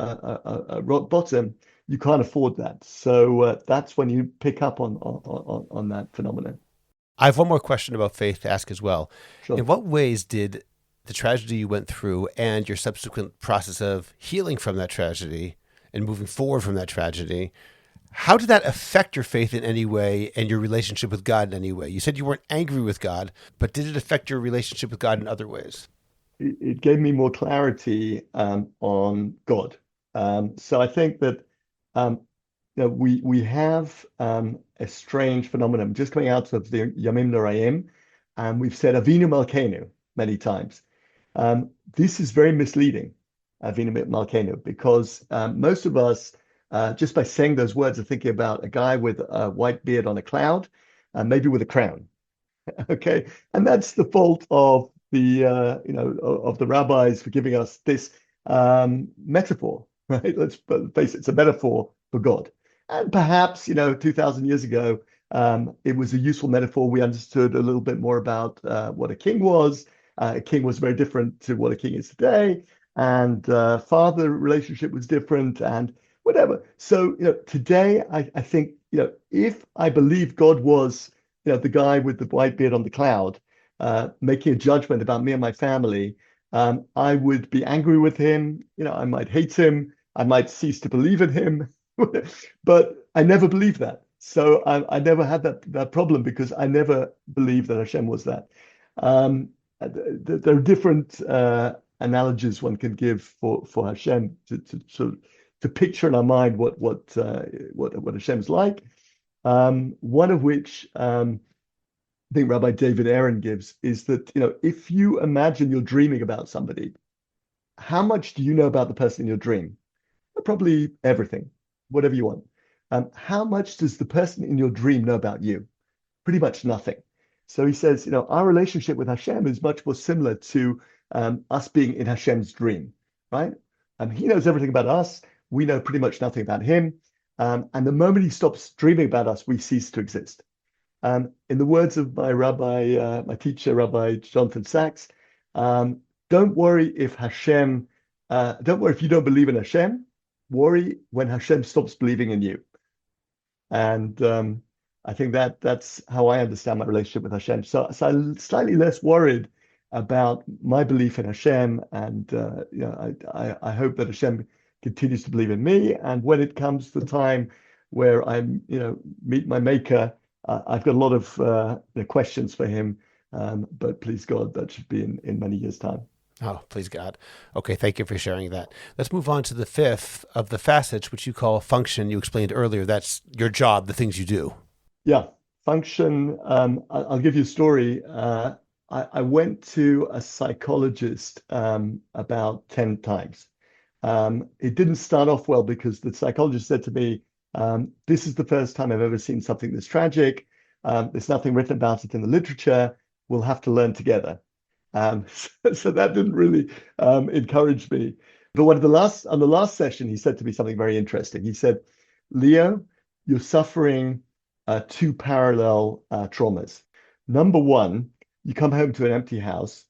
A: rock bottom, you can't afford that. So that's when you pick up on that phenomenon.
B: I have one more question about faith to ask as well.
A: Sure.
B: In what ways did the tragedy you went through and your subsequent process of healing from that tragedy and moving forward from that tragedy, how did that affect your faith in any way and your relationship with God in any way? You said you weren't angry with God, but did it affect your relationship with God in other ways?
A: It gave me more clarity on God. So I think that we have a strange phenomenon just coming out of the Yamim Noraim, and we've said Avinu Malkeinu many times. This is very misleading, Avinu Malkeinu, because most of us, just by saying those words, are thinking about a guy with a white beard on a cloud, maybe with a crown. Okay, and that's the fault of the of the rabbis for giving us this metaphor, right? Let's face it, it's a metaphor for God. And perhaps 2,000 years ago, it was a useful metaphor. We understood a little bit more about what a king was. A king was very different to what a king is today, and father relationship was different, and whatever. So today I think if I believe God was the guy with the white beard on the cloud, making a judgment about me and my family, I would be angry with him. I might hate him. I might cease to believe in him. But I never believed that. So I never had that problem because I never believed that Hashem was that. There are different analogies one can give for Hashem to picture in our mind what Hashem's like. One of which I think Rabbi David Aaron gives is that if you imagine you're dreaming about somebody, how much do you know about the person in your dream? Probably everything, whatever you want. How much does the person in your dream know about you? Pretty much nothing. So he says, our relationship with Hashem is much more similar to us being in Hashem's dream, right? He knows everything about us. We know pretty much nothing about him. And the moment he stops dreaming about us, we cease to exist. In the words of my teacher, Rabbi Jonathan Sachs, don't worry if you don't believe in Hashem. Worry when Hashem stops believing in you. And I think that's how I understand my relationship with Hashem. So I'm slightly less worried about my belief in Hashem, and I hope that Hashem continues to believe in me. And when it comes to the time where I meet my Maker, I've got a lot of questions for him. But please God, that should be in many years' time.
B: Oh, please God. Okay, thank you for sharing that. Let's move on to the 5th of the facets, which you call function. You explained earlier, that's your job, the things you do.
A: Yeah, function. I'll give you a story. I went to a psychologist about 10 times. It didn't start off well because the psychologist said to me, this is the first time I've ever seen something this tragic. There's nothing written about it in the literature. We'll have to learn together. So that didn't really encourage me. But on the last session, he said to me something very interesting. He said, Leo, you're suffering 2 parallel traumas. Number one, you come home to an empty house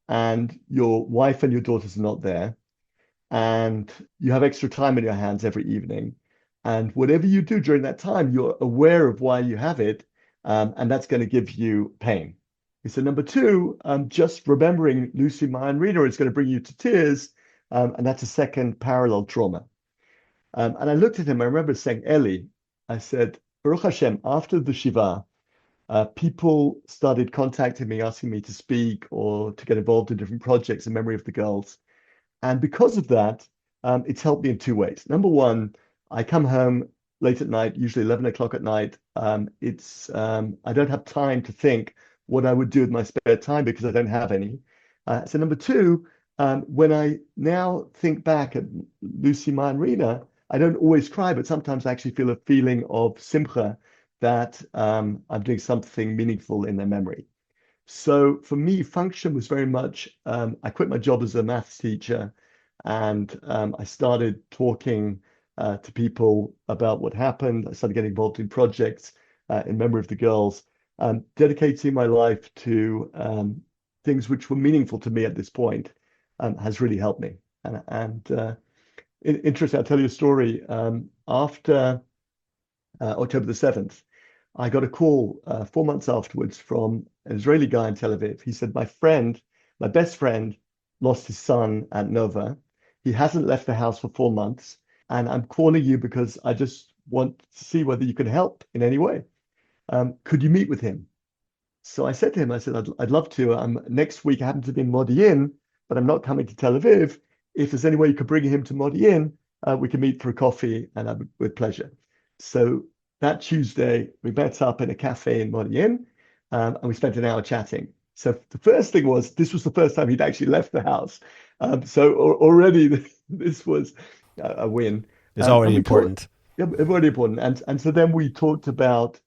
A: and your wife and your daughters are not there. and you have extra time in your hands every evening. And whatever you do during that time, you're aware of why you have it, and that's going to give you pain. He said, number two, just remembering Lucy, my reader is going to bring you to tears, and that's a second parallel trauma. And I looked at him, I remember saying, Eli, I said, Baruch Hashem, after the Shiva, people started contacting me, asking me to speak or to get involved in different projects in memory of the girls. And because of that, it's helped me in two ways. Number one, I come home late at night, usually 11 o'clock at night. I don't have time to think what I would do with my spare time because I don't have any. So number two, when I now think back at Lucy, my Rena, I don't always cry, but sometimes I actually feel a feeling of simcha that I'm doing something meaningful in their memory. So for me, function was very much, I quit my job as a maths teacher and I started talking to people about what happened. I started getting involved in projects in memory of the girls, dedicating my life to things which were meaningful to me at this point has really helped me. Interesting, I'll tell you a story. After October the 7th, I got a call 4 months afterwards from an Israeli guy in Tel Aviv. He said, my best friend lost his son at Nova. He hasn't left the house for 4 months. And I'm calling you because I just want to see whether you can help in any way. Could you meet with him? So I said to him, I'd love to. Next week, I happen to be in Modi'in, but I'm not coming to Tel Aviv. If there's any way you could bring him to Modi'in, we can meet for a coffee and with pleasure. So that Tuesday, we met up in a cafe in Modi'in, and we spent an hour chatting. So the first thing was, this was the first time he'd actually left the house. So already this was a win.
B: It's already important.
A: Already important. And so then we talked about,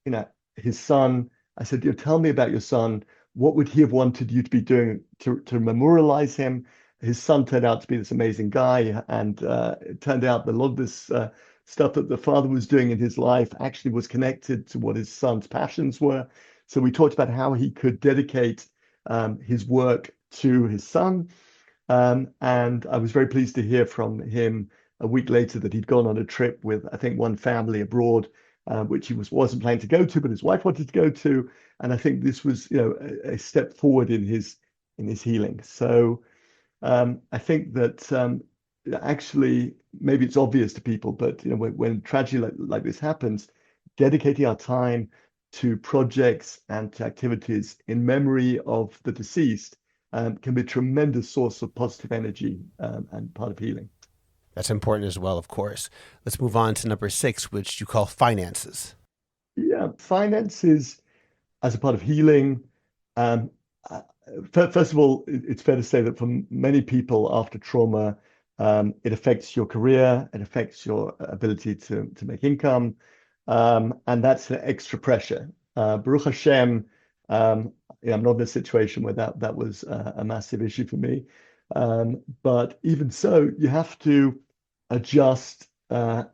A: his son. I said, tell me about your son. What would he have wanted you to be doing to memorialize him? His son turned out to be this amazing guy. And it turned out that a lot of this stuff that the father was doing in his life actually was connected to what his son's passions were. So we talked about how he could dedicate his work to his son. And I was very pleased to hear from him a week later that he'd gone on a trip with, I think, one family abroad, which he wasn't planning to go to, but his wife wanted to go to. And I think this was, a step forward in his healing. So I think that actually, maybe it's obvious to people, but when tragedy like this happens, dedicating our time to projects and to activities in memory of the deceased can be a tremendous source of positive energy and part of healing.
B: That's important as well, of course. Let's move on to number 6, which you call finances.
A: Yeah, finances as a part of healing. First of all, it's fair to say that for many people after trauma, it affects your career, it affects your ability to make income, and that's an extra pressure. Baruch Hashem, I'm not in a situation where that was a massive issue for me. But even so, you have to adjust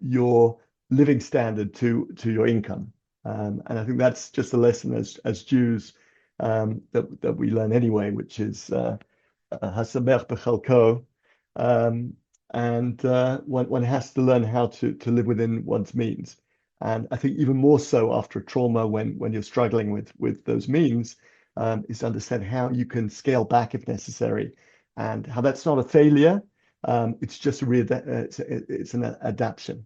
A: your living standard to your income. And I think that's just a lesson as Jews that we learn anyway, which is hasamech b'chalko. And one has to learn how to live within one's means. And I think even more so after trauma, when you're struggling with those means, is to understand how you can scale back if necessary, and how that's not a failure. It's just it's an adaptation.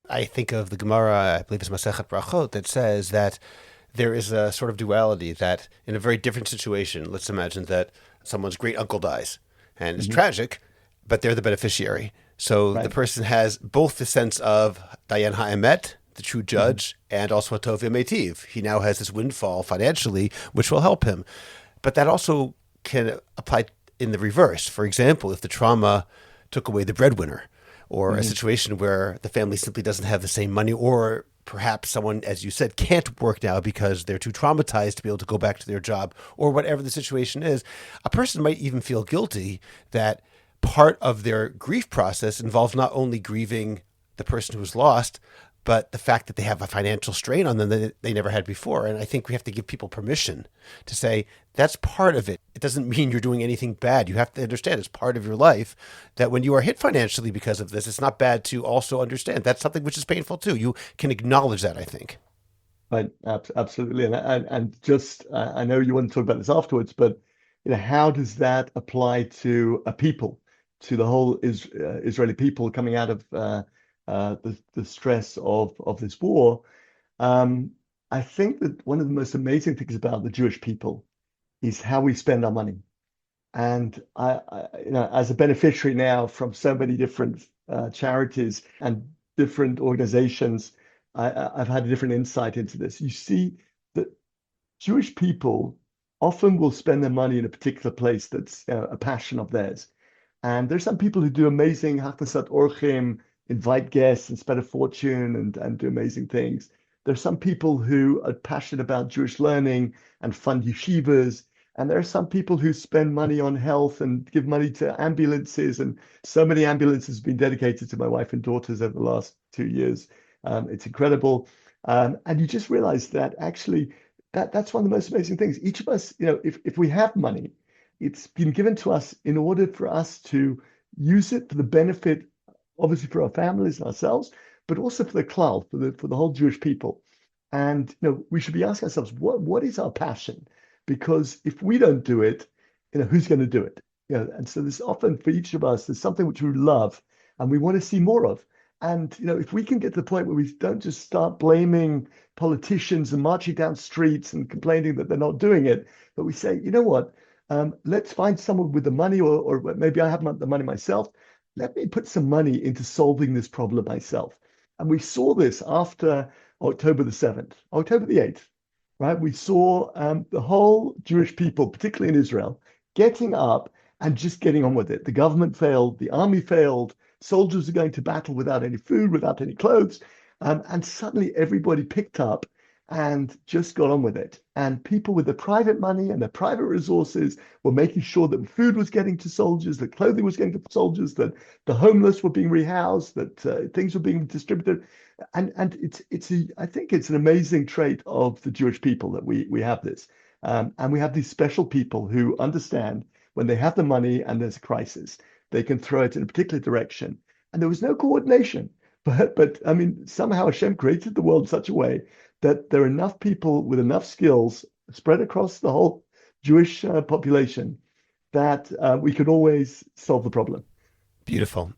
B: I think of the Gemara, I believe it's Masechet Brachot, that says that there is a sort of duality that in a very different situation, let's imagine that someone's great uncle dies and it's tragic, but they're the beneficiary. So the person has both the sense of Dayan Ha'emet, the true judge, and also a Tov Metiv. He now has this windfall financially, which will help him. But that also can apply in the reverse. For example, if the trauma took away the breadwinner, or a situation where the family simply doesn't have the same money, or perhaps someone, as you said, can't work now because they're too traumatized to be able to go back to their job, or whatever the situation is, a person might even feel guilty that part of their grief process involves not only grieving the person who was lost, but the fact that they have a financial strain on them that they never had before. And I think we have to give people permission to say, that's part of it. It doesn't mean you're doing anything bad. You have to understand it's part of your life that when you are hit financially because of this, it's not bad to also understand that's something which is painful too. You can acknowledge that, I think.
A: Right, absolutely. And just, I know you want to talk about this afterwards, but how does that apply to a people, to the whole Israeli people coming out of the stress of this war? I think that one of the most amazing things about the Jewish people is how we spend our money. And as a beneficiary now from so many different charities and different organizations, I've had a different insight into this. You see that Jewish people often will spend their money in a particular place that's a passion of theirs. And there's some people who do amazing haknasat orchim, invite guests and spend a fortune and do amazing things. There's some people who are passionate about Jewish learning and fund yeshivas. And there are some people who spend money on health and give money to ambulances. And so many ambulances have been dedicated to my wife and daughters over the last 2 years. It's incredible. And you just realize that actually that's one of the most amazing things. Each of us, if we have money, it's been given to us in order for us to use it for the benefit, obviously for our families and ourselves, but also for the klal, for the whole Jewish people. And we should be asking ourselves, what is our passion? Because if we don't do it, who's going to do it? And so there's often for each of us, there's something which we love and we want to see more of. And if we can get to the point where we don't just start blaming politicians and marching down streets and complaining that they're not doing it, but we say, you know what, let's find someone with the money, or maybe I have the money myself. Let me put some money into solving this problem myself. And we saw this after October the 7th, October the 8th, right? We saw the whole Jewish people, particularly in Israel, getting up and just getting on with it. The government failed, the army failed, soldiers are going to battle without any food, without any clothes. And suddenly everybody picked up and just got on with it. And people with their private money and their private resources were making sure that food was getting to soldiers, that clothing was getting to soldiers, that the homeless were being rehoused, that things were being distributed. And I think it's an amazing trait of the Jewish people that we have this. And we have these special people who understand when they have the money and there's a crisis, they can throw it in a particular direction. And there was no coordination. But I mean, somehow Hashem created the world in such a way that there are enough people with enough skills spread across the whole Jewish population that we could always solve the problem.
B: Beautiful.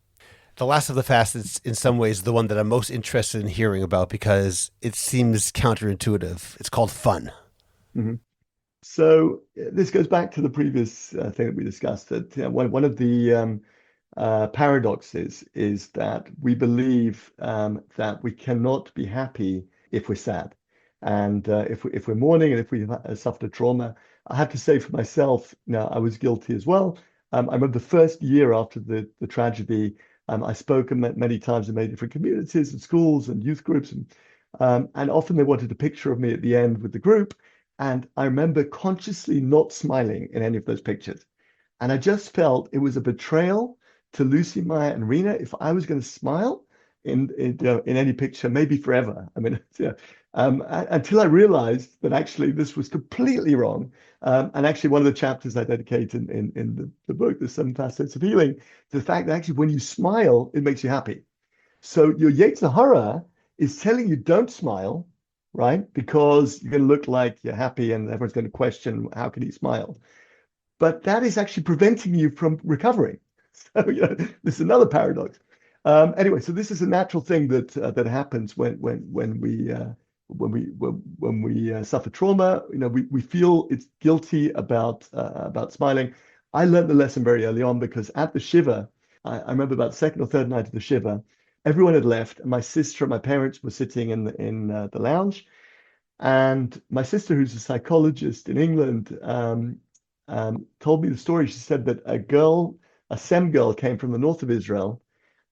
B: The last of the facets, in some ways, the one that I'm most interested in hearing about because it seems counterintuitive. It's called fun.
A: Mm-hmm. So this goes back to the previous thing that we discussed, that one of the paradoxes is that we believe that we cannot be happy if we're sad. And if we're mourning and if we suffered a trauma, I have to say for myself, I was guilty as well. I remember the first year after the tragedy, I spoke many times in many different communities and schools and youth groups. And often they wanted a picture of me at the end with the group. And I remember consciously not smiling in any of those pictures. And I just felt it was a betrayal to Lucy, Maya, and Rena if I was going to smile in any picture, maybe forever. I mean, until I realized that actually this was completely wrong. And actually, one of the chapters I dedicate in the book, The Seven Facets of Healing, to the fact that actually when you smile, it makes you happy. So your Yetzer Hara is telling you don't smile, right? Because you're going to look like you're happy and everyone's going to question, how can he smile? But that is actually preventing you from recovering. So this is another paradox. Anyway, so this is a natural thing that happens when we suffer trauma. We feel it's guilty about smiling. I learned the lesson very early on because at the shiva, I remember about the second or third night of the shiva, everyone had left, and my sister and my parents were sitting in the lounge. And my sister, who's a psychologist in England, told me the story. She said that a SEM girl came from the north of Israel,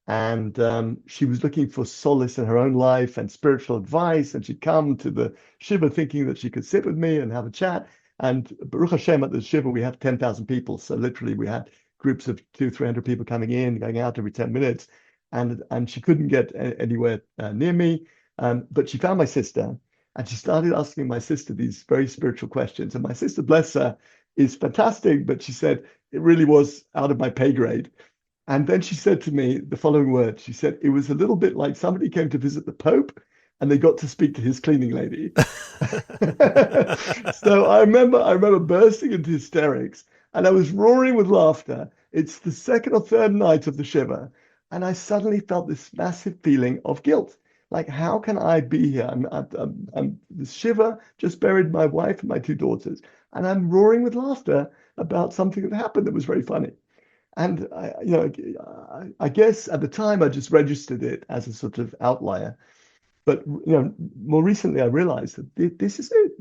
A: and she was looking for solace in her own life and spiritual advice. And she'd come to the shiva thinking that she could sit with me and have a chat. And Baruch Hashem, at the shiva, we had 10,000 people. So literally we had groups of 200-300 people coming in, going out every 10 minutes. And she couldn't get anywhere near me. But she found my sister, and she started asking my sister these very spiritual questions. And my sister, bless her, is fantastic, but she said it really was out of my pay grade. And then she said to me the following words. She said, it was a little bit like somebody came to visit the Pope and they got to speak to his cleaning lady. So I remember bursting into hysterics and I was roaring with laughter. It's the second or third night of the Shiva. And I suddenly felt this massive feeling of guilt. Like, how can I be here? I'm the Shiva just buried my wife and my two daughters. And I'm roaring with laughter about something that happened that was very funny. And I guess at the time I just registered it as a sort of outlier. But more recently I realized that this is it.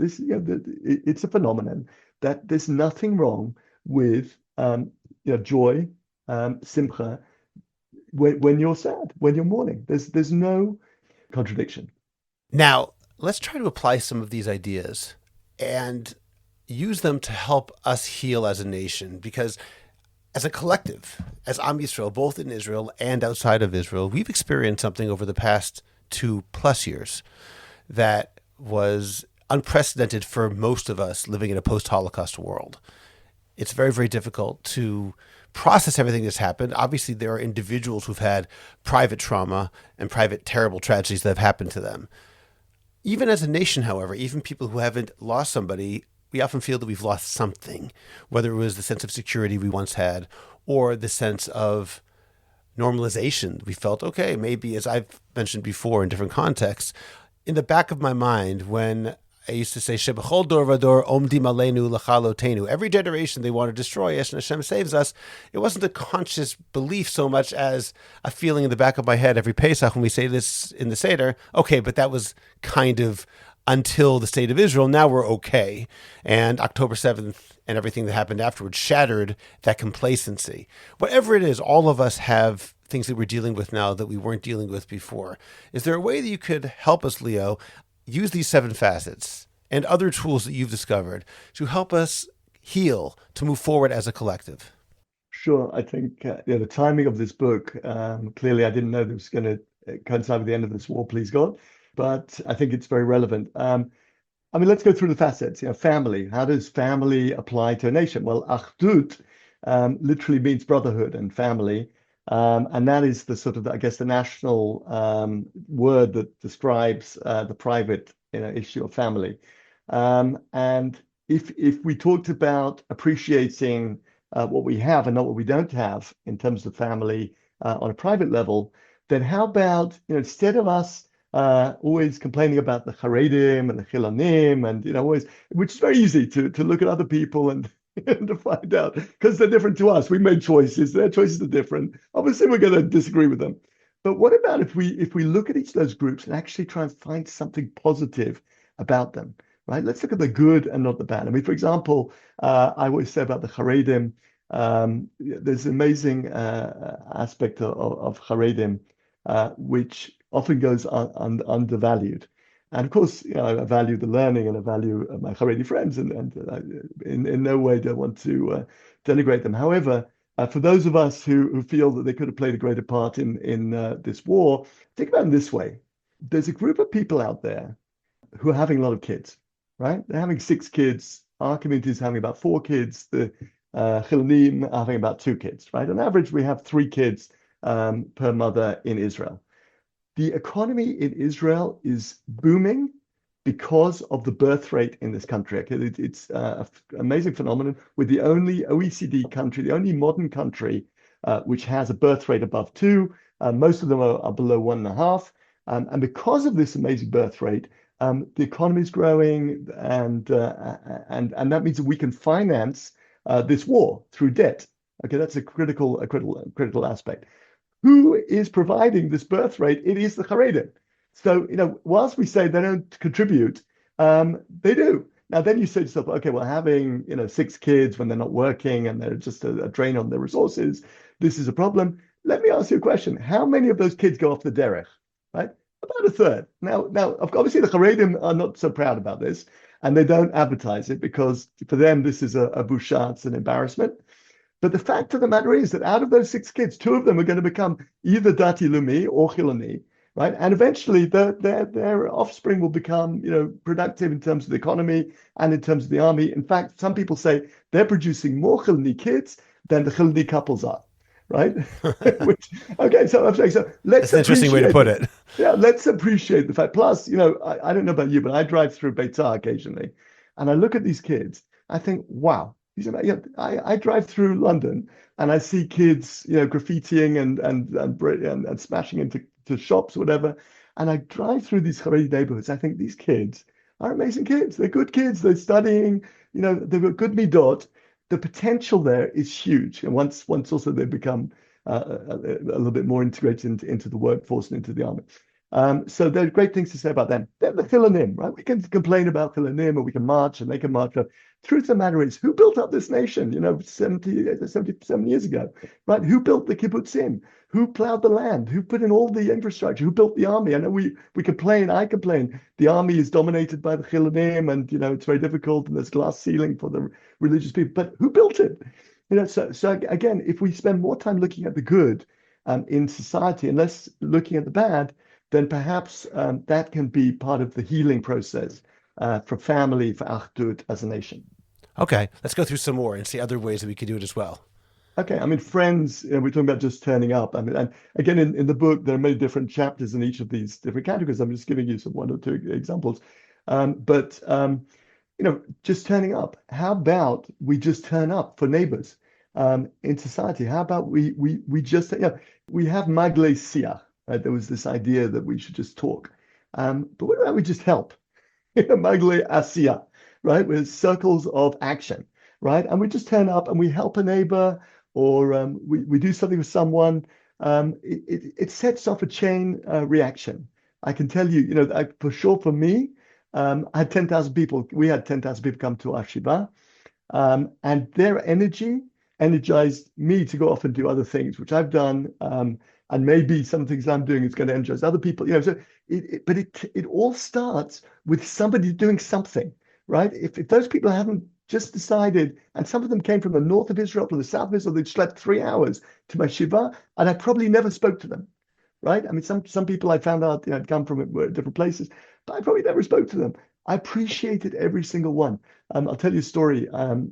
A: It's a phenomenon that there's nothing wrong with joy, simcha, when you're sad, when you're mourning. There's no contradiction.
B: Now, let's try to apply some of these ideas and use them to help us heal as a nation, because as a collective, as Am Yisrael, both in Israel and outside of Israel, we've experienced something over the past 2+ years that was unprecedented for most of us living in a post-Holocaust world. It's very, very difficult to process everything that's happened. Obviously, there are individuals who've had private trauma and private terrible tragedies that have happened to them. Even as a nation, however, even people who haven't lost somebody, we often feel that we've lost something, whether it was the sense of security we once had or the sense of normalization. We felt, okay, maybe, as I've mentioned before in different contexts, in the back of my mind, when I used to say, Shebechol dor vador omdim aleinu lachalotenu, every generation they want to destroy us and Hashem saves us. It wasn't a conscious belief so much as a feeling in the back of my head every Pesach when we say this in the Seder. Okay, but that was kind of until the state of Israel. Now we're okay. And October 7th and everything that happened afterwards shattered that complacency. Whatever it is, all of us have things that we're dealing with now that we weren't dealing with before. Is there a way that you could help us, Leo, use these 7 facets and other tools that you've discovered to help us heal, to move forward as a collective?
A: Sure. I think the timing of this book, clearly I didn't know that it was going to coincide with the end of this war, please God, but I think it's very relevant. Let's go through the facets. Family. How does family apply to a nation? Well, achdut literally means brotherhood and family. And that is the sort of, I guess, the national word that describes the private issue of family. And if we talked about appreciating what we have and not what we don't have in terms of family on a private level, then how about, instead of us always complaining about the Haredim and the Chilanim and, always, which is very easy to look at other people and to find out, because they're different to us. We made choices. Their choices are different. Obviously, we're going to disagree with them. But what about if we look at each of those groups and actually try and find something positive about them, right? Let's look at the good and not the bad. For example, I always say about the Haredim, there's an amazing aspect of Haredim, which often goes undervalued. And of course, I value the learning and I value my Haredi friends, and in no way do I want to denigrate them. However, for those of us who feel that they could have played a greater part in this war, think about it this way. There's a group of people out there who are having a lot of kids, right? They're having 6 kids. Our community is having about 4 kids. The Chilanim are having about 2 kids, right? On average, we have 3 kids per mother in Israel. The economy in Israel is booming because of the birth rate in this country. Okay? It's an amazing phenomenon. We're the only OECD country, the only modern country which has a birth rate above 2. Most of them are below 1.5. And because of this amazing birth rate, the economy is growing, and that means that we can finance this war through debt. Okay, that's a critical aspect. Who is providing this birth rate? It is the Haredim. So, whilst we say they don't contribute, they do. Now, then you say to yourself, okay, well, having, 6 kids when they're not working and they're just a drain on their resources, this is a problem. Let me ask you a question. How many of those kids go off the derech, right? About a third. Now, obviously, the Haredim are not so proud about this, and they don't advertise it because for them, this is a busha, it's an embarrassment. But the fact of the matter is that out of those 6 kids, 2 of them are going to become either Dati Lumi or Chiloni. right? And eventually their offspring will become, productive in terms of the economy and in terms of the army. In fact, some people say they're producing more Chilni kids than the Chilni couples are, right? Which, okay, so I'm saying, so let's
B: That's an interesting way to put it.
A: Yeah, let's appreciate the fact. Plus, I don't know about you, but I drive through Beitar occasionally, and I look at these kids. I think, wow, I drive through London and I see kids, graffitiing and smashing into shops or whatever. And I drive through these Haredi neighborhoods. I think these kids are amazing kids. They're good kids. They're studying. They've got good midot. The potential there is huge. And once also they become a little bit more integrated into the workforce and into the army. So there are great things to say about them. They're the Chilanim, right? We can complain about Chilanim, or we can march and they can march up. Truth of the matter is, who built up this nation, 77 years ago, right? Who built the kibbutzim? Who plowed the land? Who put in all the infrastructure? Who built the army? I know we complain, I complain. The army is dominated by the Chilanim and, it's very difficult and there's glass ceiling for the religious people. But who built it? So again, if we spend more time looking at the good in society and less looking at the bad, then perhaps that can be part of the healing process for family, for Achdut as a nation.
B: Okay, let's go through some more and see other ways that we could do it as well.
A: Okay, I mean, friends, we're talking about just turning up. I mean, and again, in the book, there are many different chapters in each of these different categories. I'm just giving you some one or two examples. But just turning up. How about we just turn up for neighbors in society? How about we just, we have magle siach, right? There was this idea that we should just talk. But what about we just help? Magle asiya, right? With circles of action, right? And we just turn up and we help a neighbor, or we do something with someone. It sets off a chain reaction. I can tell you, for sure for me, I had 10,000 people. We had 10,000 people come to our Shiva, and their energy energized me to go off and do other things, which I've done. And maybe some things I'm doing is going to energize other people. So it all starts with somebody doing something, right? If those people haven't just decided, and some of them came from the north of Israel, from the south of Israel, they'd slept 3 hours to my Shiva, and I probably never spoke to them, right? I mean, some people I found out had come from different places, but I probably never spoke to them. I appreciated every single one. I'll tell you a story.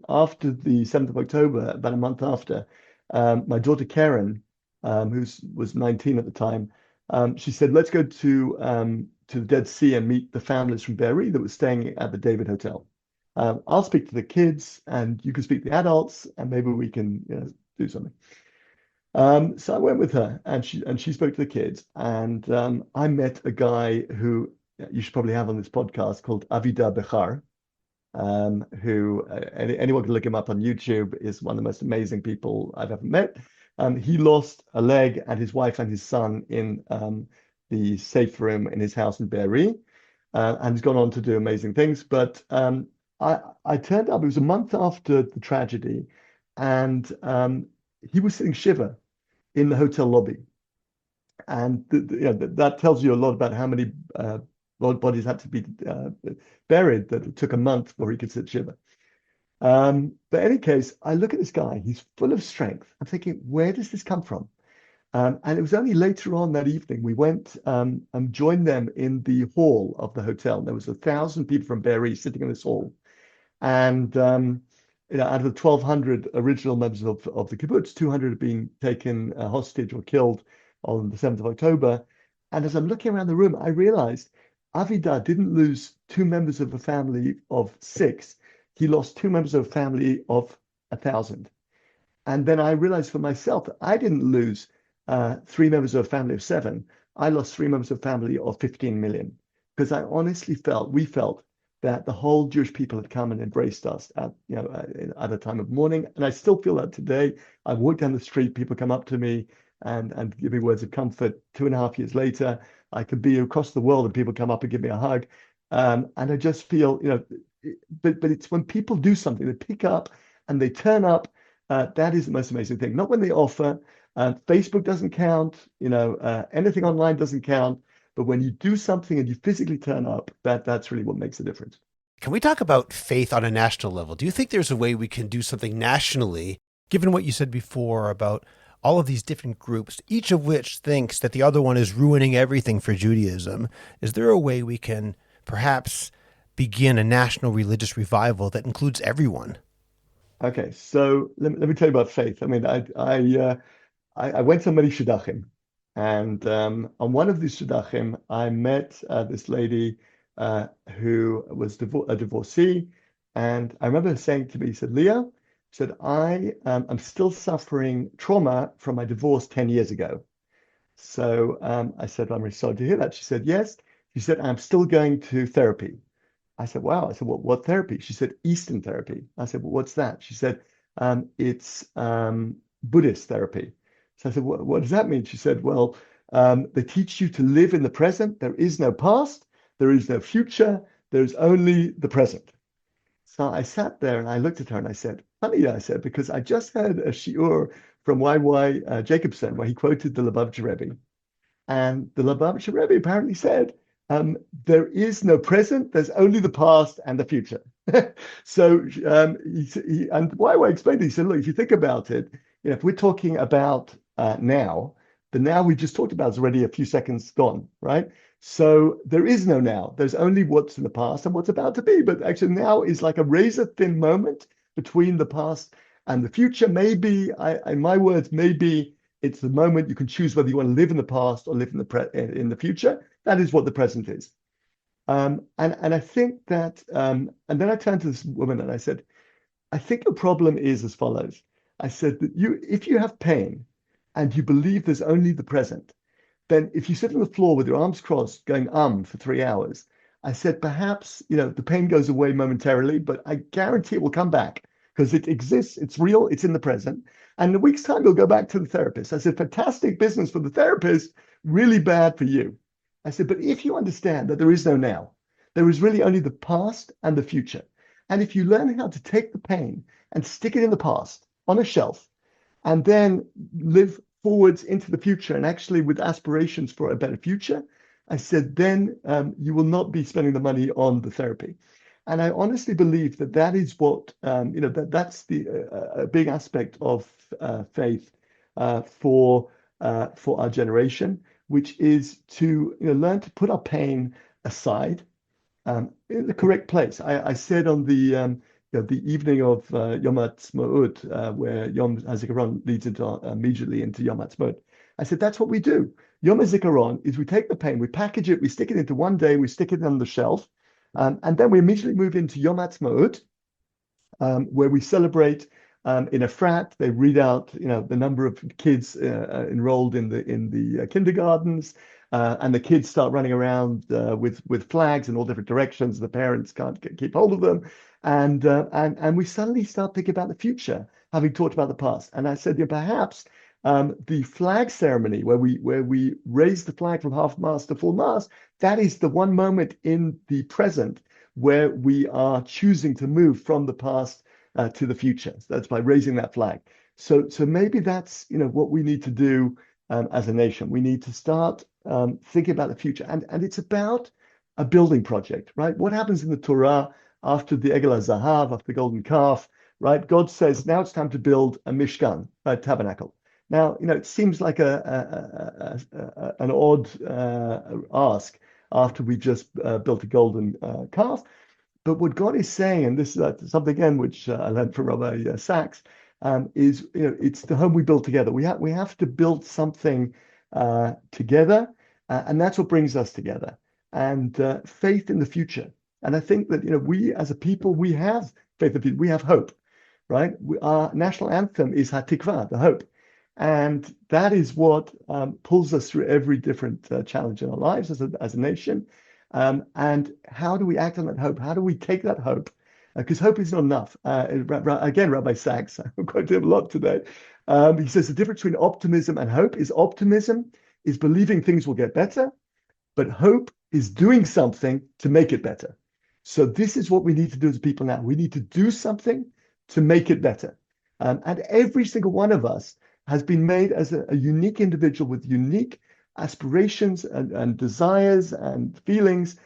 A: After the 7th of October, about a month after, my daughter Karen, who was 19 at the time, she said, let's go to the Dead Sea and meet the families from Be'eri that were staying at the David Hotel. I'll speak to the kids and you can speak to the adults and maybe we can do something. So I went with her and she spoke to the kids, and I met a guy who you should probably have on this podcast called Avida Bechar, who anyone can look him up on YouTube, is one of the most amazing people I've ever met. He lost a leg and his wife and his son in the safe room in his house in Be'eri, and he's gone on to do amazing things. But I turned up, it was a month after the tragedy, and he was sitting shiva in the hotel lobby. And that tells you a lot about how many bodies had to be buried, that it took a month before he could sit shiva. But in any case, I look at this guy, he's full of strength. I'm thinking, where does this come from? And it was only later on that evening we went and joined them in the hall of the hotel. There was 1,000 people from Be'eri sitting in this hall. And out of the 1,200 original members of the kibbutz, 200 had been taken hostage or killed on the 7th of October. And as I'm looking around the room, I realized Avida didn't lose 2 members of a family of 6. He lost 2 members of a family of 1,000. And then I realized for myself that I didn't lose 3 members of a family of 7. I lost 3 members of a family of 15 million. Because I honestly we felt that the whole Jewish people had come and embraced us at a time of mourning. And I still feel that today. I walk down the street, people come up to me and give me words of comfort. 2.5 years later, I could be across the world and people come up and give me a hug. And I just feel, but it's when people do something, they pick up and they turn up, that is the most amazing thing. Not when they offer. Facebook doesn't count, anything online doesn't count. But when you do something and you physically turn up, that's really what makes a difference.
B: Can we talk about faith on a national level? Do you think there's a way we can do something nationally, given what you said before about all of these different groups, each of which thinks that the other one is ruining everything for Judaism. Is there a way we can perhaps begin a national religious revival that includes everyone?
A: Okay, so let me tell you about faith. I mean, I went to many shidduchim, and on one of these shidduchim, I met this lady who was a divorcee, and I remember her saying to me, she said, Leo, she said, I'm still suffering trauma from my divorce 10 years ago. So I said, I'm really sorry to hear that. She said, yes. She said, I'm still going to therapy. I said, wow. I said, what therapy? She said, Eastern therapy. I said, well, what's that? She said, it's Buddhist therapy. So I said, what does that mean? She said, well, they teach you to live in the present. There is no past. There is no future. There's only the present. So I sat there and I looked at her and I said, funny, I said, because I just heard a shiur from Y.Y. Jacobson where he quoted the Lubavitcher Rebbe. And the Lubavitcher Rebbe apparently said, there is no present, there's only the past and the future. So and Y.Y. explained it. He said, look, if you think about it, if we're talking about now, the now we just talked about is already a few seconds gone, right? So there is no now. There's only what's in the past and what's about to be. But actually now is like a razor thin moment between the past and the future. Maybe, in my words, maybe it's the moment you can choose whether you want to live in the past or live in the future. That is what the present is. And I think that, and then I turned to this woman and I said, I think the problem is as follows. I said that if you have pain and you believe there's only the present, then if you sit on the floor with your arms crossed going for 3 hours, I said, perhaps, the pain goes away momentarily, but I guarantee it will come back because it exists, it's real, it's in the present. And in a week's time, you'll go back to the therapist. I said, fantastic business for the therapist, really bad for you. I said, but if you understand that there is no now, there is really only the past and the future. And if you learn how to take the pain and stick it in the past on a shelf, and then live forwards into the future and actually with aspirations for a better future, I said, then you will not be spending the money on the therapy. And I honestly believe that is what, that's a big aspect of faith for our generation, which is to learn to put our pain aside in the correct place. I said on the evening of Yom Ha'atzmaut, where Yom HaZikaron leads immediately into Yom Ha'atzmaut, I said, that's what we do. Yom HaZikaron is we take the pain, we package it, we stick it into one day, we stick it on the shelf, and then we immediately move into Yom Ha'atzmaut, where we celebrate in a frat. They read out, the number of kids enrolled in the kindergartens, and the kids start running around with flags in all different directions. The parents can't keep hold of them, and we suddenly start thinking about the future, having talked about the past. And I said, perhaps the flag ceremony where we raise the flag from half mast to full mast, that is the one moment in the present where we are choosing to move from the past to the future. So that's by raising that flag. So maybe that's what we need to do as a nation. We need to start thinking about the future, and it's about a building project, right? What happens in the Torah after the Egel HaZahav, after the golden calf, right? God says now it's time to build a mishkan, a tabernacle. Now it seems like an odd ask after we just built a golden calf. But what God is saying, and this is something again which I learned from Rabbi Sachs, is it's the home we build together. We have to build something together, and that's what brings us together. And faith in the future. And I think that we as a people, we have faith in the future. We have hope, right? Our national anthem is Hatikva, the hope, and that is what pulls us through every different challenge in our lives as a nation. And how do we act on that hope? How do we take that hope? Because hope is not enough. Again, Rabbi Sachs, I'm quoting him a lot today. He says the difference between optimism and hope is optimism is believing things will get better, but hope is doing something to make it better. So this is what we need to do as people now. We need to do something to make it better. And every single one of us has been made as a unique individual with unique aspirations and desires and feelings,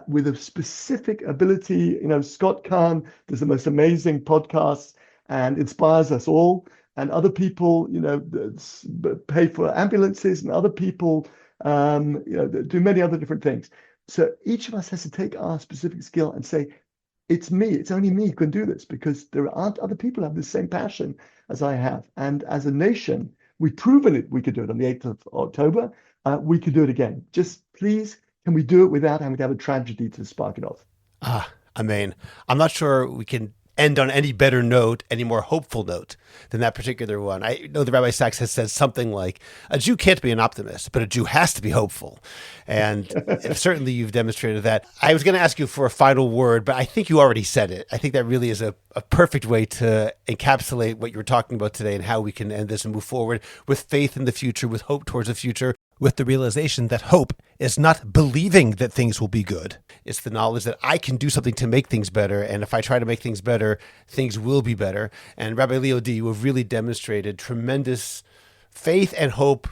A: with a specific ability. Scott Kahn does the most amazing podcasts and inspires us all. and other people, pay for ambulances, and other people, do many other different things. So each of us has to take our specific skill and say, it's me, it's only me who can do this, because there aren't other people who have the same passion as I have. And as a nation, we've proven it. We could do it on the 8th of October. We could do it again. Just please, can we do it without having to have a tragedy to spark it off?
B: I'm not sure we can end on any better note, any more hopeful note than that particular one. I know the Rabbi Sachs has said something like, a Jew can't be an optimist, but a Jew has to be hopeful. And certainly you've demonstrated that. I was going to ask you for a final word, but I think you already said it. I think that really is a perfect way to encapsulate what you were talking about today and how we can end this and move forward with faith in the future, with hope towards the future, with the realization that hope is not believing that things will be good. It's the knowledge that I can do something to make things better. And if I try to make things better, things will be better. And Rabbi Leo Dee, you have really demonstrated tremendous faith and hope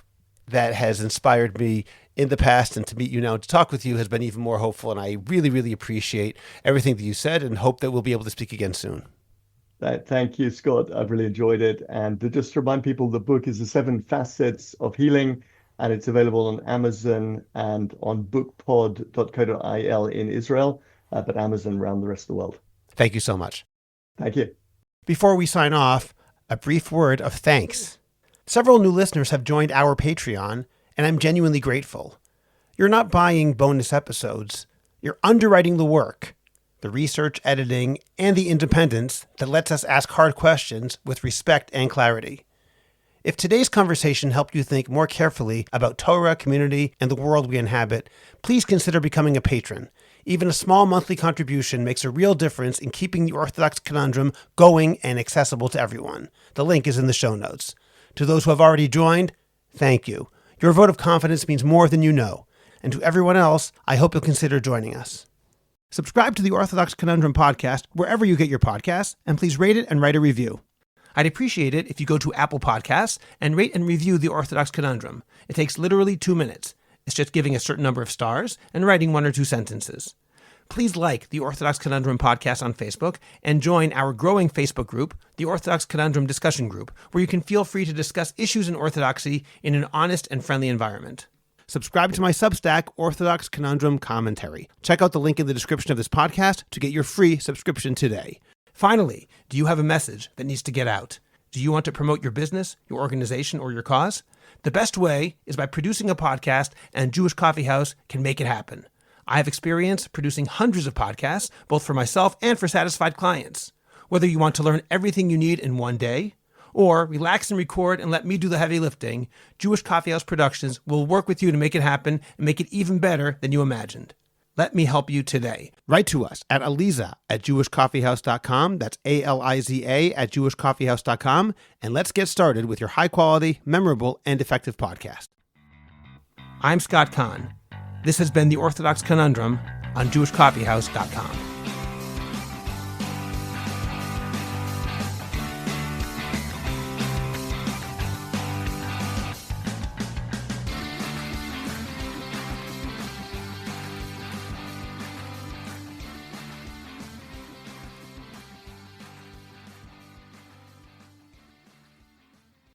B: that has inspired me in the past. And to meet you now and to talk with you has been even more hopeful. And I really, really appreciate everything that you said and hope that we'll be able to speak again soon.
A: Thank you, Scott. I've really enjoyed it. And to just remind people, the book is The Seven Facets of Healing. And it's available on Amazon and on bookpod.co.il in Israel, but Amazon around the rest of the world.
B: Thank you so much.
A: Thank you.
B: Before we sign off, a brief word of thanks. Several new listeners have joined our Patreon, and I'm genuinely grateful. You're not buying bonus episodes. You're underwriting the work, the research, editing, and the independence that lets us ask hard questions with respect and clarity. If today's conversation helped you think more carefully about Torah, community, and the world we inhabit, please consider becoming a patron. Even a small monthly contribution makes a real difference in keeping the Orthodox Conundrum going and accessible to everyone. The link is in the show notes. To those who have already joined, thank you. Your vote of confidence means more than you know. And to everyone else, I hope you'll consider joining us. Subscribe to the Orthodox Conundrum podcast wherever you get your podcasts, and please rate it and write a review. I'd appreciate it if you go to Apple Podcasts and rate and review the Orthodox Conundrum. It takes literally 2 minutes. It's just giving a certain number of stars and writing 1 or 2 sentences. Please like the Orthodox Conundrum podcast on Facebook and join our growing Facebook group, the Orthodox Conundrum Discussion Group, where you can feel free to discuss issues in Orthodoxy in an honest and friendly environment. Subscribe to my Substack, Orthodox Conundrum Commentary. Check out the link in the description of this podcast to get your free subscription today. Finally, do you have a message that needs to get out? Do you want to promote your business, your organization, or your cause? The best way is by producing a podcast, and Jewish Coffee House can make it happen. I have experience producing hundreds of podcasts, both for myself and for satisfied clients. Whether you want to learn everything you need in one day, or relax and record and let me do the heavy lifting, Jewish Coffee House Productions will work with you to make it happen and make it even better than you imagined. Let me help you today. Write to us at aliza@jewishcoffeehouse.com. That's ALIZA @jewishcoffeehouse.com. And let's get started with your high-quality, memorable, and effective podcast. I'm Scott Kahn. This has been the Orthodox Conundrum on jewishcoffeehouse.com.